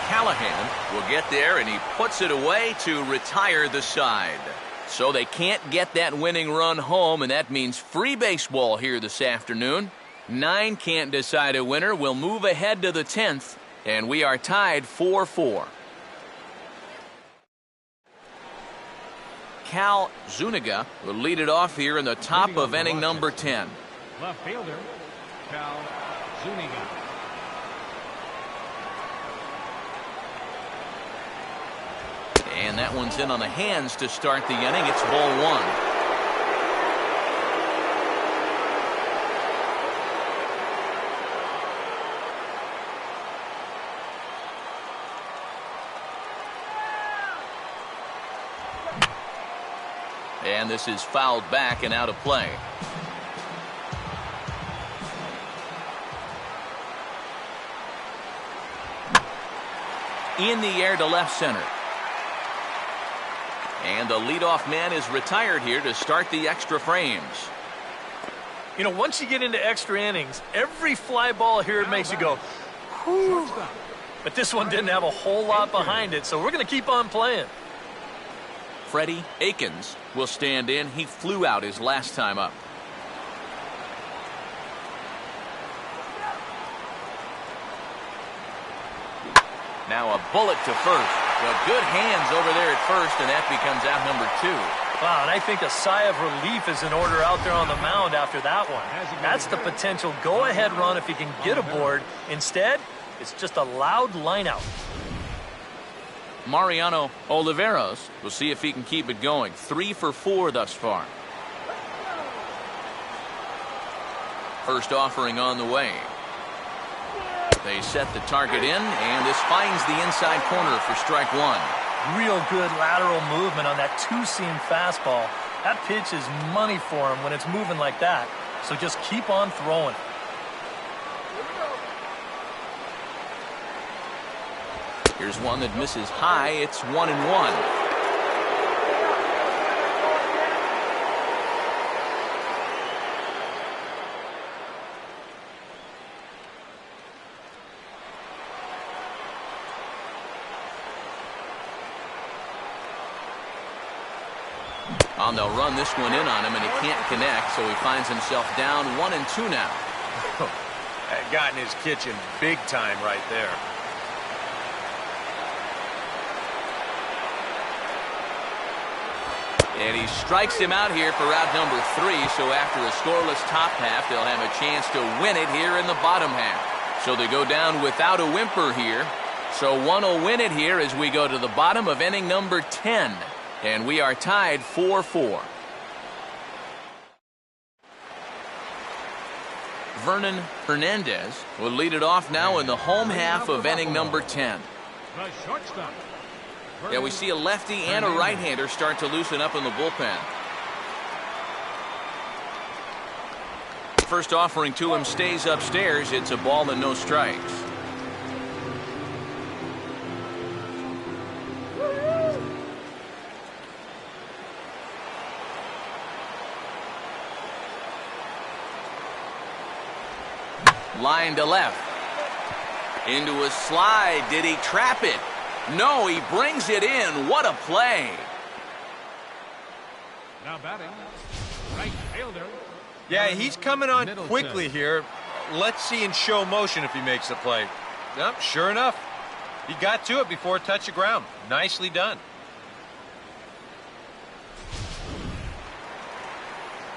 Callahan will get there, and he puts it away to retire the side. So they can't get that winning run home, and that means free baseball here this afternoon. 9 can't decide a winner. We'll move ahead to the 10th, and we are tied 4-4. Cal Zuniga will lead it off here in the top of inning number 10. Left fielder, Cal Zunigan. And that one's in on the hands to start the inning. It's ball one. And this is fouled back and out of play. In the air to left center. And the leadoff man is retired here to start the extra frames. You know, once you get into extra innings, every fly ball here makes you go, whew. But this one didn't have a whole lot behind it, so we're going to keep on playing. Freddie Akins will stand in. He flew out his last time up. Now a bullet to first. But good hands over there at first, and that becomes out number 2. Wow, and I think a sigh of relief is in order out there on the mound after that one. That's the potential go-ahead run if he can get aboard. Instead, it's just a loud lineout. Mariano Oliveros will see if he can keep it going. 3 for 4 thus far. First offering on the way. They set the target in, and this finds the inside corner for strike one. Real good lateral movement on that two-seam fastball. That pitch is money for him when it's moving like that. So just keep on throwing. Here's one that misses high. It's 1-1. They'll run this one in on him, and he can't connect, so he finds himself down 1-2 now. That got in his kitchen big time right there. And he strikes him out here for out number 3, so after a scoreless top half, they'll have a chance to win it here in the bottom half. So they go down without a whimper here. So one will win it here as we go to the bottom of inning number 10. And we are tied 4-4. Vernon Hernandez will lead it off now in the home half of inning number 10. The shortstop. Yeah, we see a lefty and a right-hander start to loosen up in the bullpen. First offering to him stays upstairs. It's a ball and no strikes. Line to left. Into a slide. Did he trap it? No, he brings it in. What a play. Now batting, right fielder. Yeah, he's coming on Middleton. quickly here. Let's see in show motion if he makes the play. Yep, sure enough. He got to it before it touched the ground. Nicely done.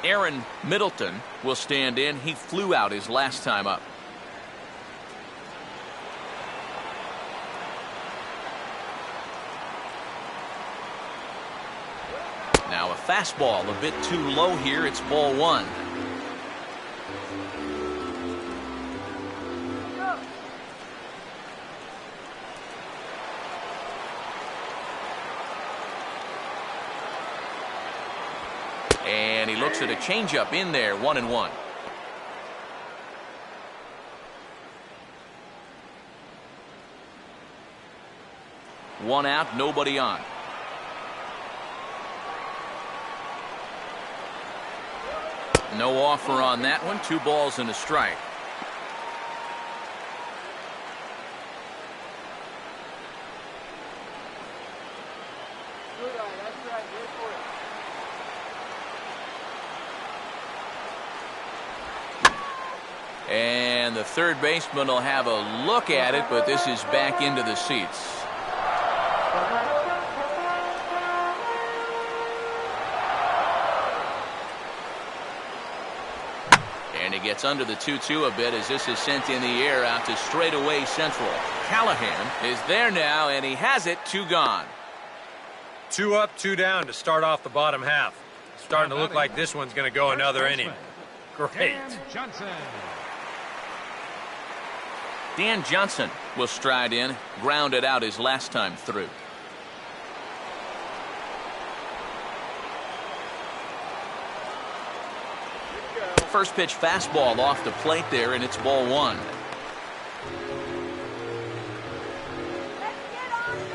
Aaron Middleton will stand in. He flew out his last time up. Now a fastball a bit too low here. It's ball 1. And he looks at a changeup in there, 1-1. One out, nobody on. No offer on that one. 2 balls and a strike. And the third baseman will have a look at it, but this is back into the seats. And he gets under the 2-2 a bit as this is sent in the air out to straightaway central. Callahan is there now, and he has it. 2 gone. 2 up, 2 down to start off the bottom half. Starting to look like this one's going to go another inning. Great. Dan Johnson. Dan Johnson will stride in, grounded out his last time through. First pitch fastball off the plate there, and it's ball 1. Let's get on base.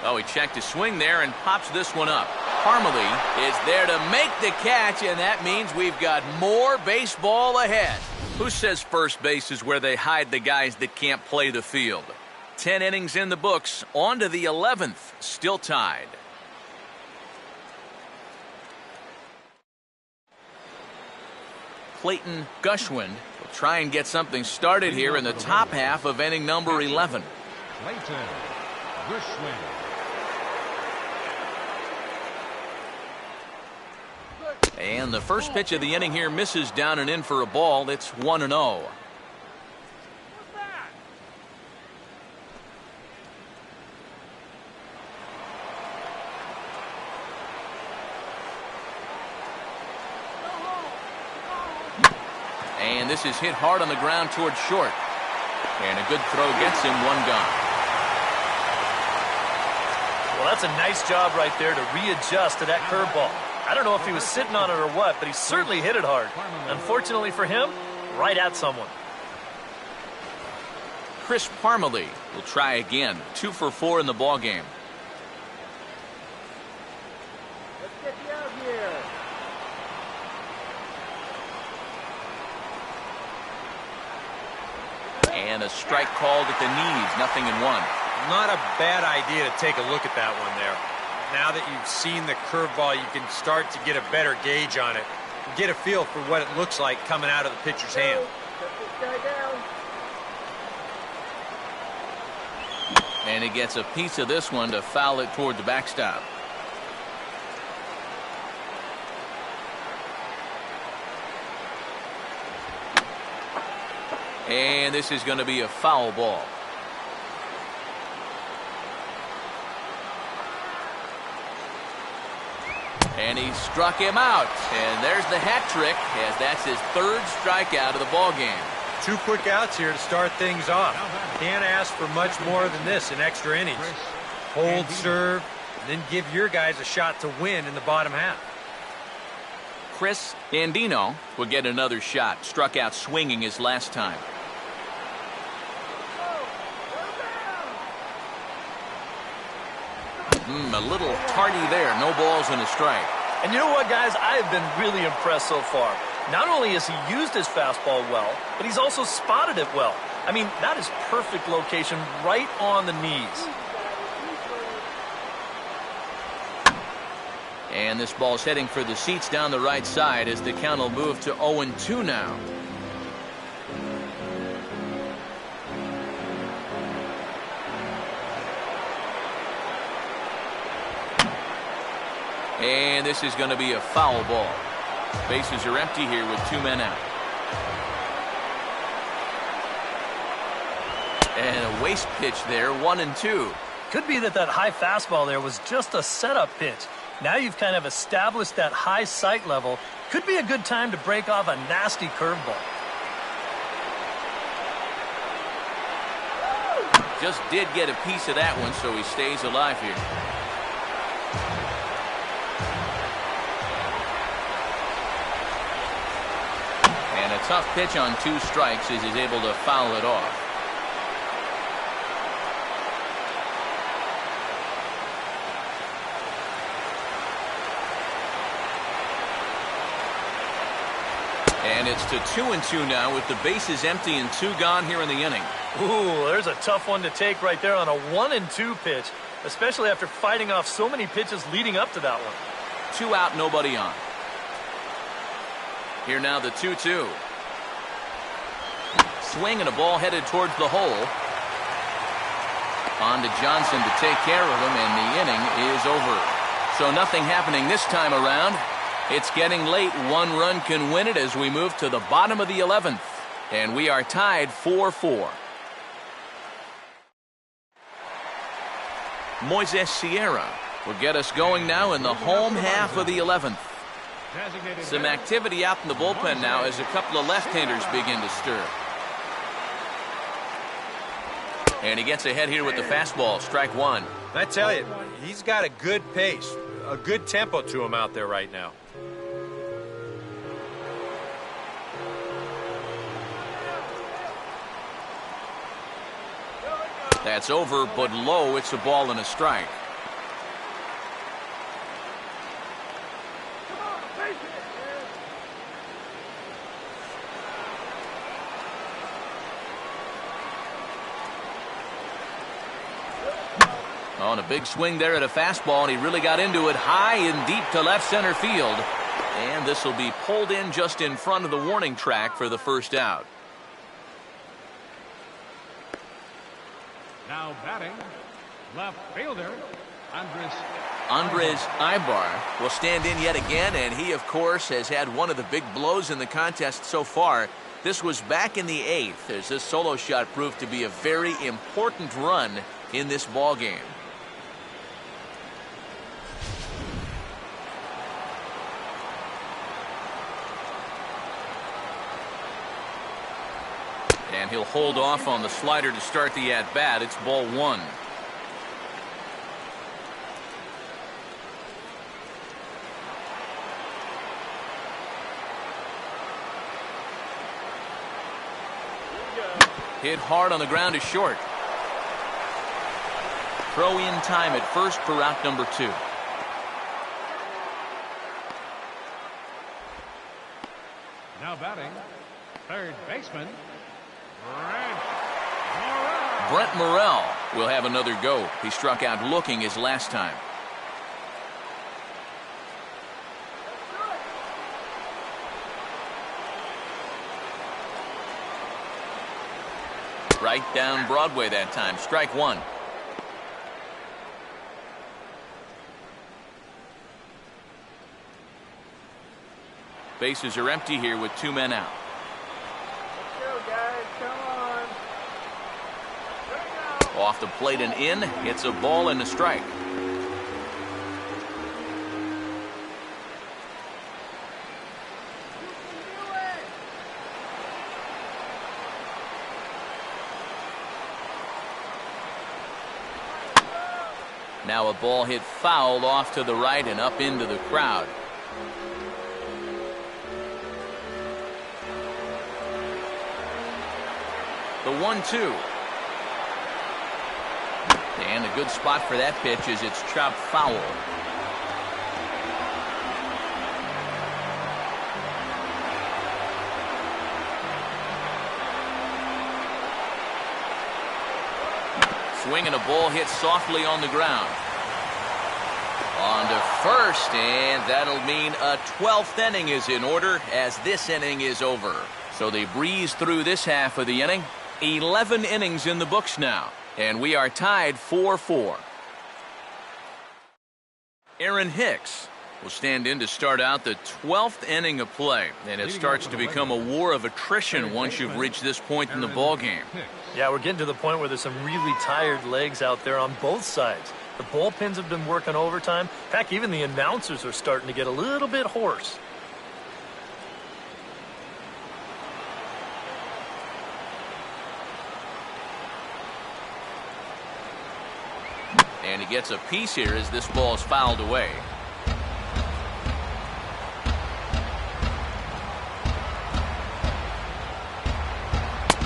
Oh, he checked his swing there and pops this one up. Parmalee is there to make the catch, and that means we've got more baseball ahead. Who says first base is where they hide the guys that can't play the field? 10 innings in the books, on to the 11th, still tied. Clayton Gushwind will try and get something started here in the top half of inning number 11. Clayton Gershwin. And the first pitch of the inning here misses down and in for a ball. It's 1-0. And this is hit hard on the ground towards short. And a good throw gets him. 1 gone. Well, that's a nice job right there to readjust to that curveball. I don't know if he was sitting on it or what, but he certainly hit it hard. Unfortunately for him, right at someone. Chris Parmalee will try again. 2 for 4 in the ballgame. Let's get you out here. And a strike called at the knees, 0-1. Not a bad idea to take a look at that one there. Now that you've seen the curveball, you can start to get a better gauge on it. Get a feel for what it looks like coming out of the pitcher's hand. Shut this guy down. And he gets a piece of this one to foul it toward the backstop. And this is going to be a foul ball. And he struck him out. And there's the hat trick, as that's his third strikeout of the ball game. 2 quick outs here to start things off. Can't ask for much more than this in extra innings. Hold, serve, and then give your guys a shot to win in the bottom half. Chris Andino will get another shot. Struck out swinging his last time. A little tardy there. No balls and a strike. And you know what, guys? I have been really impressed so far. Not only has he used his fastball well, but he's also spotted it well. I mean, that is perfect location right on the knees. And this ball's heading for the seats down the right side as the count will move to 0-2 now. And this is going to be a foul ball. Bases are empty here with 2 men out. And a waste pitch there, 1-2. Could be that high fastball there was just a setup pitch. Now you've kind of established that high sight level. Could be a good time to break off a nasty curveball. Just did get a piece of that one, so he stays alive here. And a tough pitch on 2 strikes as he's able to foul it off. And it's to 2-2 now with the bases empty and 2 gone here in the inning. Ooh, there's a tough one to take right there on a 1-2 pitch, especially after fighting off so many pitches leading up to that one. 2 out, nobody on. Here now the 2-2. Swing and a ball headed towards the hole. On to Johnson to take care of him, and the inning is over. So nothing happening this time around. It's getting late. 1 run can win it as we move to the bottom of the 11th. And we are tied 4-4. Moises Sierra will get us going now in the home half of the 11th. Some activity out in the bullpen now as a couple of left-handers begin to stir. And he gets ahead here with the fastball, strike 1. I tell you, he's got a good pace, a good tempo to him out there right now. That's over, but low. It's a ball and a strike. On a big swing there at a fastball, and he really got into it high and deep to left center field. And this will be pulled in just in front of the warning track for the first out. Now batting, left fielder, Andres Ibar will stand in yet again, and he, of course, has had one of the big blows in the contest so far. This was back in the 8th, as this solo shot proved to be a very important run in this ball game. And he'll hold off on the slider to start the at-bat. It's ball 1. Hit hard on the ground to short. Throw in time at first for out number 2. Now batting, third baseman, Red. Brent Morrell will have another go. He struck out looking his last time. Right down Broadway that time. Strike one. Bases are empty here with 2 men out. Let's go, guys. Come on. Let's go. Off the plate and in. It's a ball and a strike. Now a ball hit foul off to the right and up into the crowd. The 1-2. And a good spot for that pitch as it's chopped foul. Swing and a ball hit softly on the ground. On to first, and that'll mean a 12th inning is in order as this inning is over. So they breeze through this half of the inning. 11 innings in the books now, and we are tied 4-4. Aaron Hicks will stand in to start out the 12th inning of play, and it starts to become a war of attrition once you've reached this point in the ballgame. Yeah, we're getting to the point where there's some really tired legs out there on both sides. The bullpens have been working overtime. Heck, even the announcers are starting to get a little bit hoarse. And he gets a piece here as this ball is fouled away.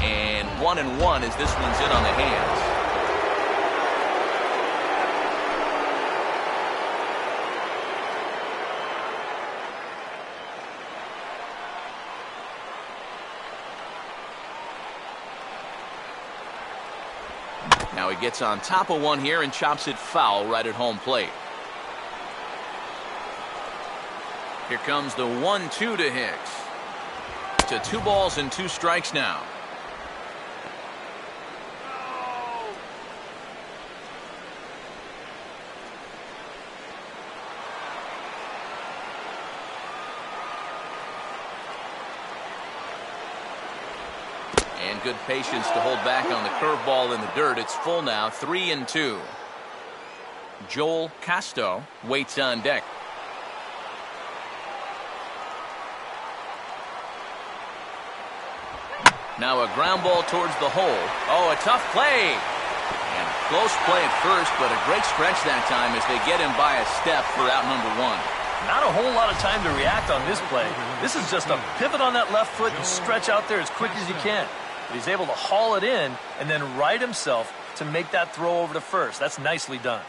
And 1-1 as this one's in on the hands. Now he gets on top of one here and chops it foul right at home plate. Here comes the 1-2 to Hicks. To 2 balls and 2 strikes now. And good patience to hold back on the curveball in the dirt. It's full now, 3-2. Joel Casto waits on deck. Now a ground ball towards the hole. Oh, a tough play. And close play at first, but a great stretch that time as they get him by a step for out number 1. Not a whole lot of time to react on this play. This is just a pivot on that left foot and stretch out there as quick as you can. But he's able to haul it in and then right himself to make that throw over to first. That's nicely done.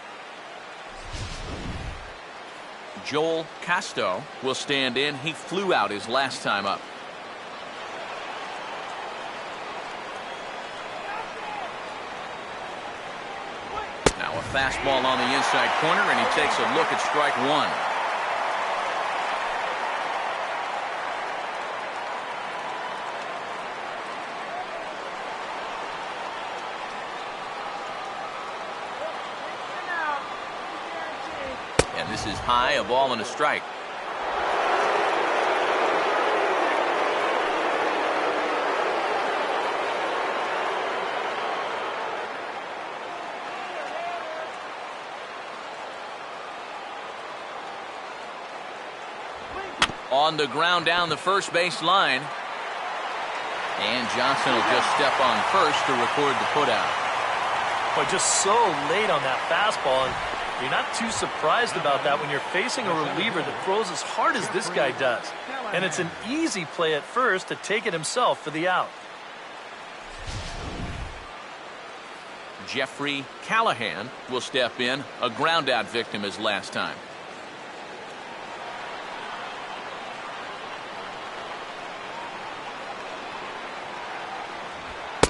Joel Casto will stand in. He flew out his last time up. Now a fastball on the inside corner, and he takes a look at strike 1. And this is high, a ball and a strike. On the ground down the first base line. And Johnson will just step on first to record the putout. But just so late on that fastball, and you're not too surprised about that when you're facing a reliever that throws as hard as this guy does. And it's an easy play at first to take it himself for the out. Jeffrey Callahan will step in, a ground out victim his last time.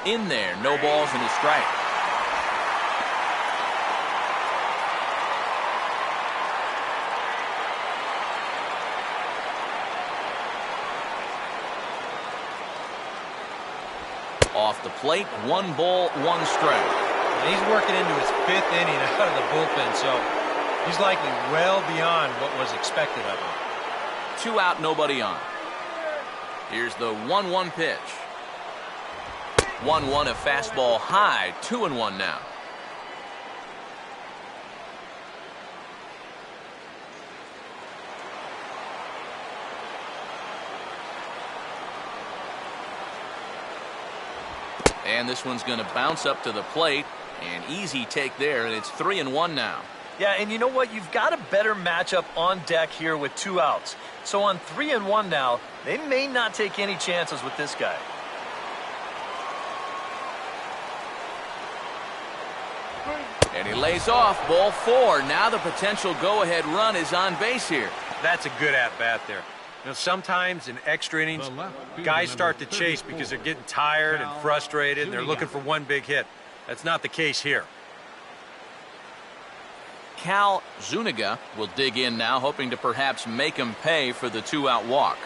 In there, no balls and a strike. Off the plate, 1 ball, 1 strike. He's working into his 5th inning out of the bullpen, so he's likely well beyond what was expected of him. 2 out, nobody on. Here's the 1-1 pitch. 1-1, a fastball high, 2-1 now. And this one's going to bounce up to the plate. An easy take there, and it's 3-1 now. Yeah, and you know what? You've got a better matchup on deck here with 2 outs. So on 3-1 now, they may not take any chances with this guy. And he lays off, ball 4. Now the potential go-ahead run is on base here. That's a good at-bat there. You know, sometimes in extra innings, guys start to chase because they're getting tired and frustrated, and they're looking for one big hit. That's not the case here. Cal Zuniga will dig in now, hoping to perhaps make him pay for the 2-out walk.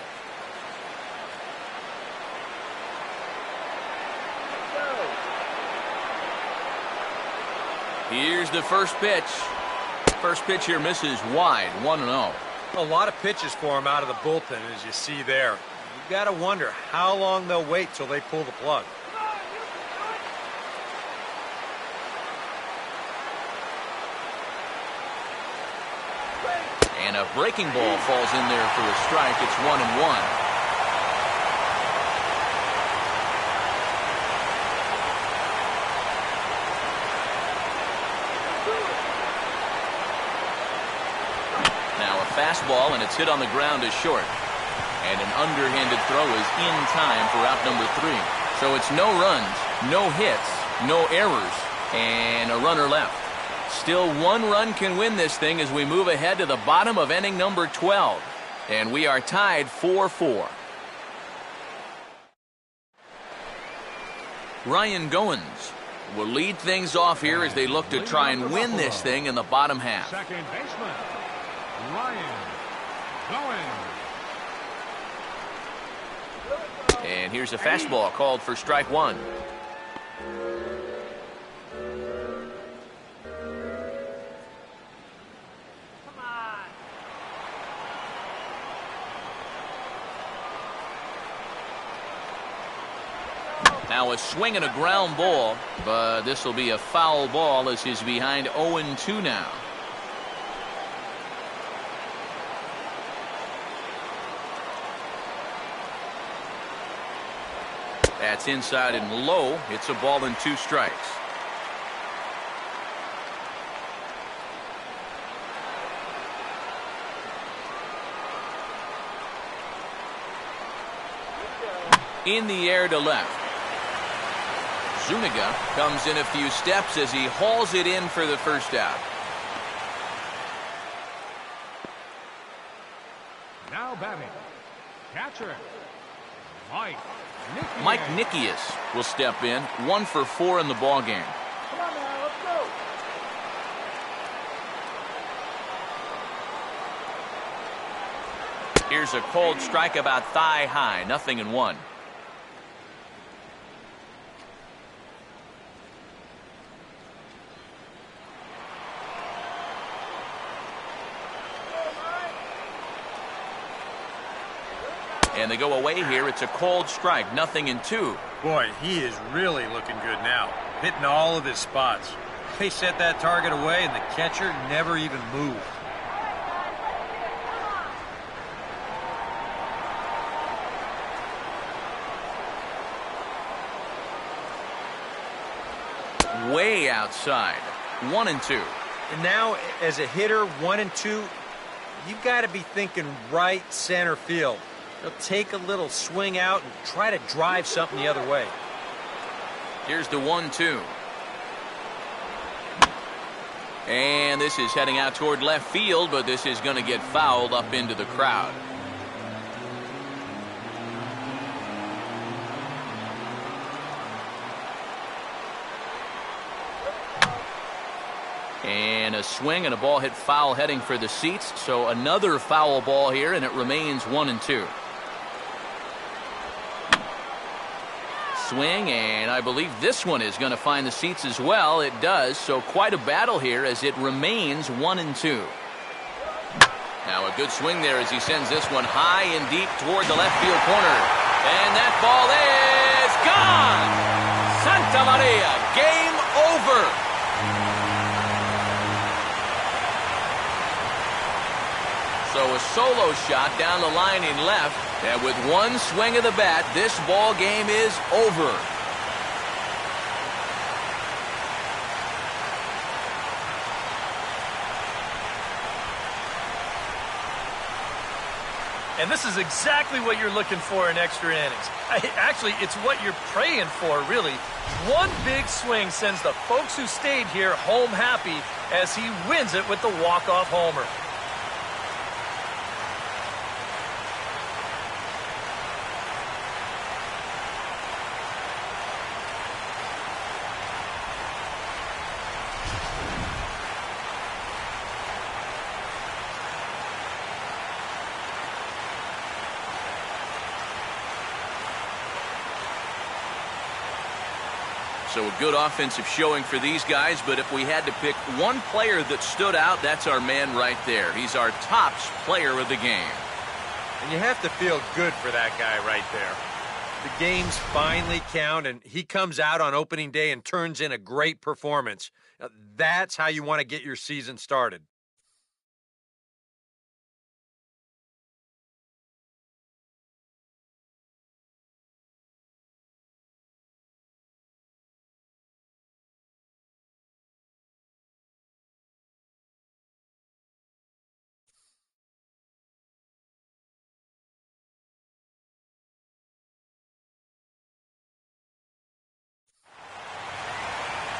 Here's the first pitch. First pitch here misses wide, 1-0. A lot of pitches for him out of the bullpen, as you see there. You got to wonder how long they'll wait till they pull the plug. And a breaking ball falls in there for a strike. It's 1-1. Fastball, and it's hit on the ground as short. And an underhanded throw is in time for out number 3. So it's no runs, no hits, no errors, and a runner left. Still 1 run can win this thing as we move ahead to the bottom of inning number 12. And we are tied 4-4. Ryan Goins will lead things off here as they look to try and win this thing in the bottom half. Second baseman, Ryan Goins. And here's a fastball called for strike 1. Now a swing and a ground ball, but this will be a foul ball as he's behind 0-2 now. That's inside and low. It's a ball and 2 strikes. In the air to left. Zuniga comes in a few steps as he hauls it in for the first out. Now batting, catcher, Mike Nikias will step in, 1 for 4 in the ball game. Come on now, let's go. Here's a cold strike about thigh high, 0-1. And they go away here. It's a cold strike, 0-2. Boy, he is really looking good now, hitting all of his spots. They set that target away, and the catcher never even moved. Way outside, 1-2. And now, as a hitter, 1-2, you've got to be thinking right center field. They'll take a little swing out and try to drive something the other way. Here's the 1-2. And this is heading out toward left field, but this is going to get fouled up into the crowd. And a swing and a ball hit foul heading for the seats. So another foul ball here, and it remains 1-2. swing, and I believe this one is going to find the seats as well. It does, so quite a battle here as it remains 1-2. Now a good swing there as he sends this one high and deep toward the left field corner. And that ball is gone! Santa Maria, game over! So a solo shot down the line in left, and with one swing of the bat, this ball game is over. And this is exactly what you're looking for in extra innings. Actually, it's what you're praying for, really. One big swing sends the folks who stayed here home happy as he wins it with the walk-off homer. So a good offensive showing for these guys, but if we had to pick one player that stood out, that's our man right there. He's our tops player of the game. And you have to feel good for that guy right there. The games finally count, and he comes out on opening day and turns in a great performance. Now, that's how you want to get your season started.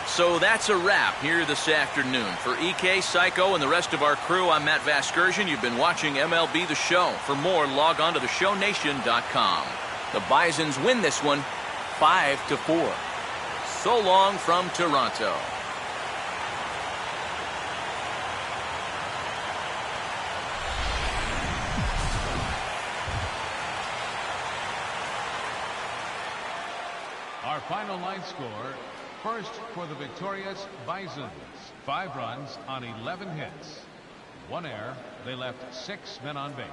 So that's a wrap here this afternoon. For EK, Psycho, and the rest of our crew, I'm Matt Vasgersian. You've been watching MLB The Show. For more, log on to theshownation.com. The Bisons win this one 5-4. So long from Toronto. Our final line score. First for the victorious Bisons, 5 runs on 11 hits. 1 error, they left 6 men on base.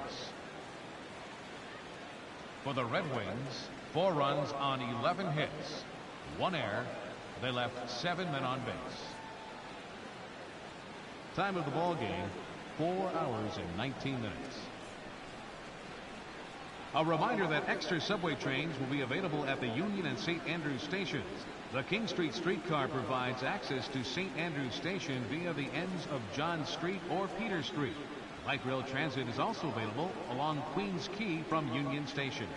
For the Red Wings, 4 runs on 11 hits. 1 error, they left 7 men on base. Time of the ball game, 4 hours and 19 minutes. A reminder that extra subway trains will be available at the Union and St. Andrews stations. The King Street streetcar provides access to St. Andrews Station via the ends of John Street or Peter Street. Light rail transit is also available along Queens Quay from Union Station.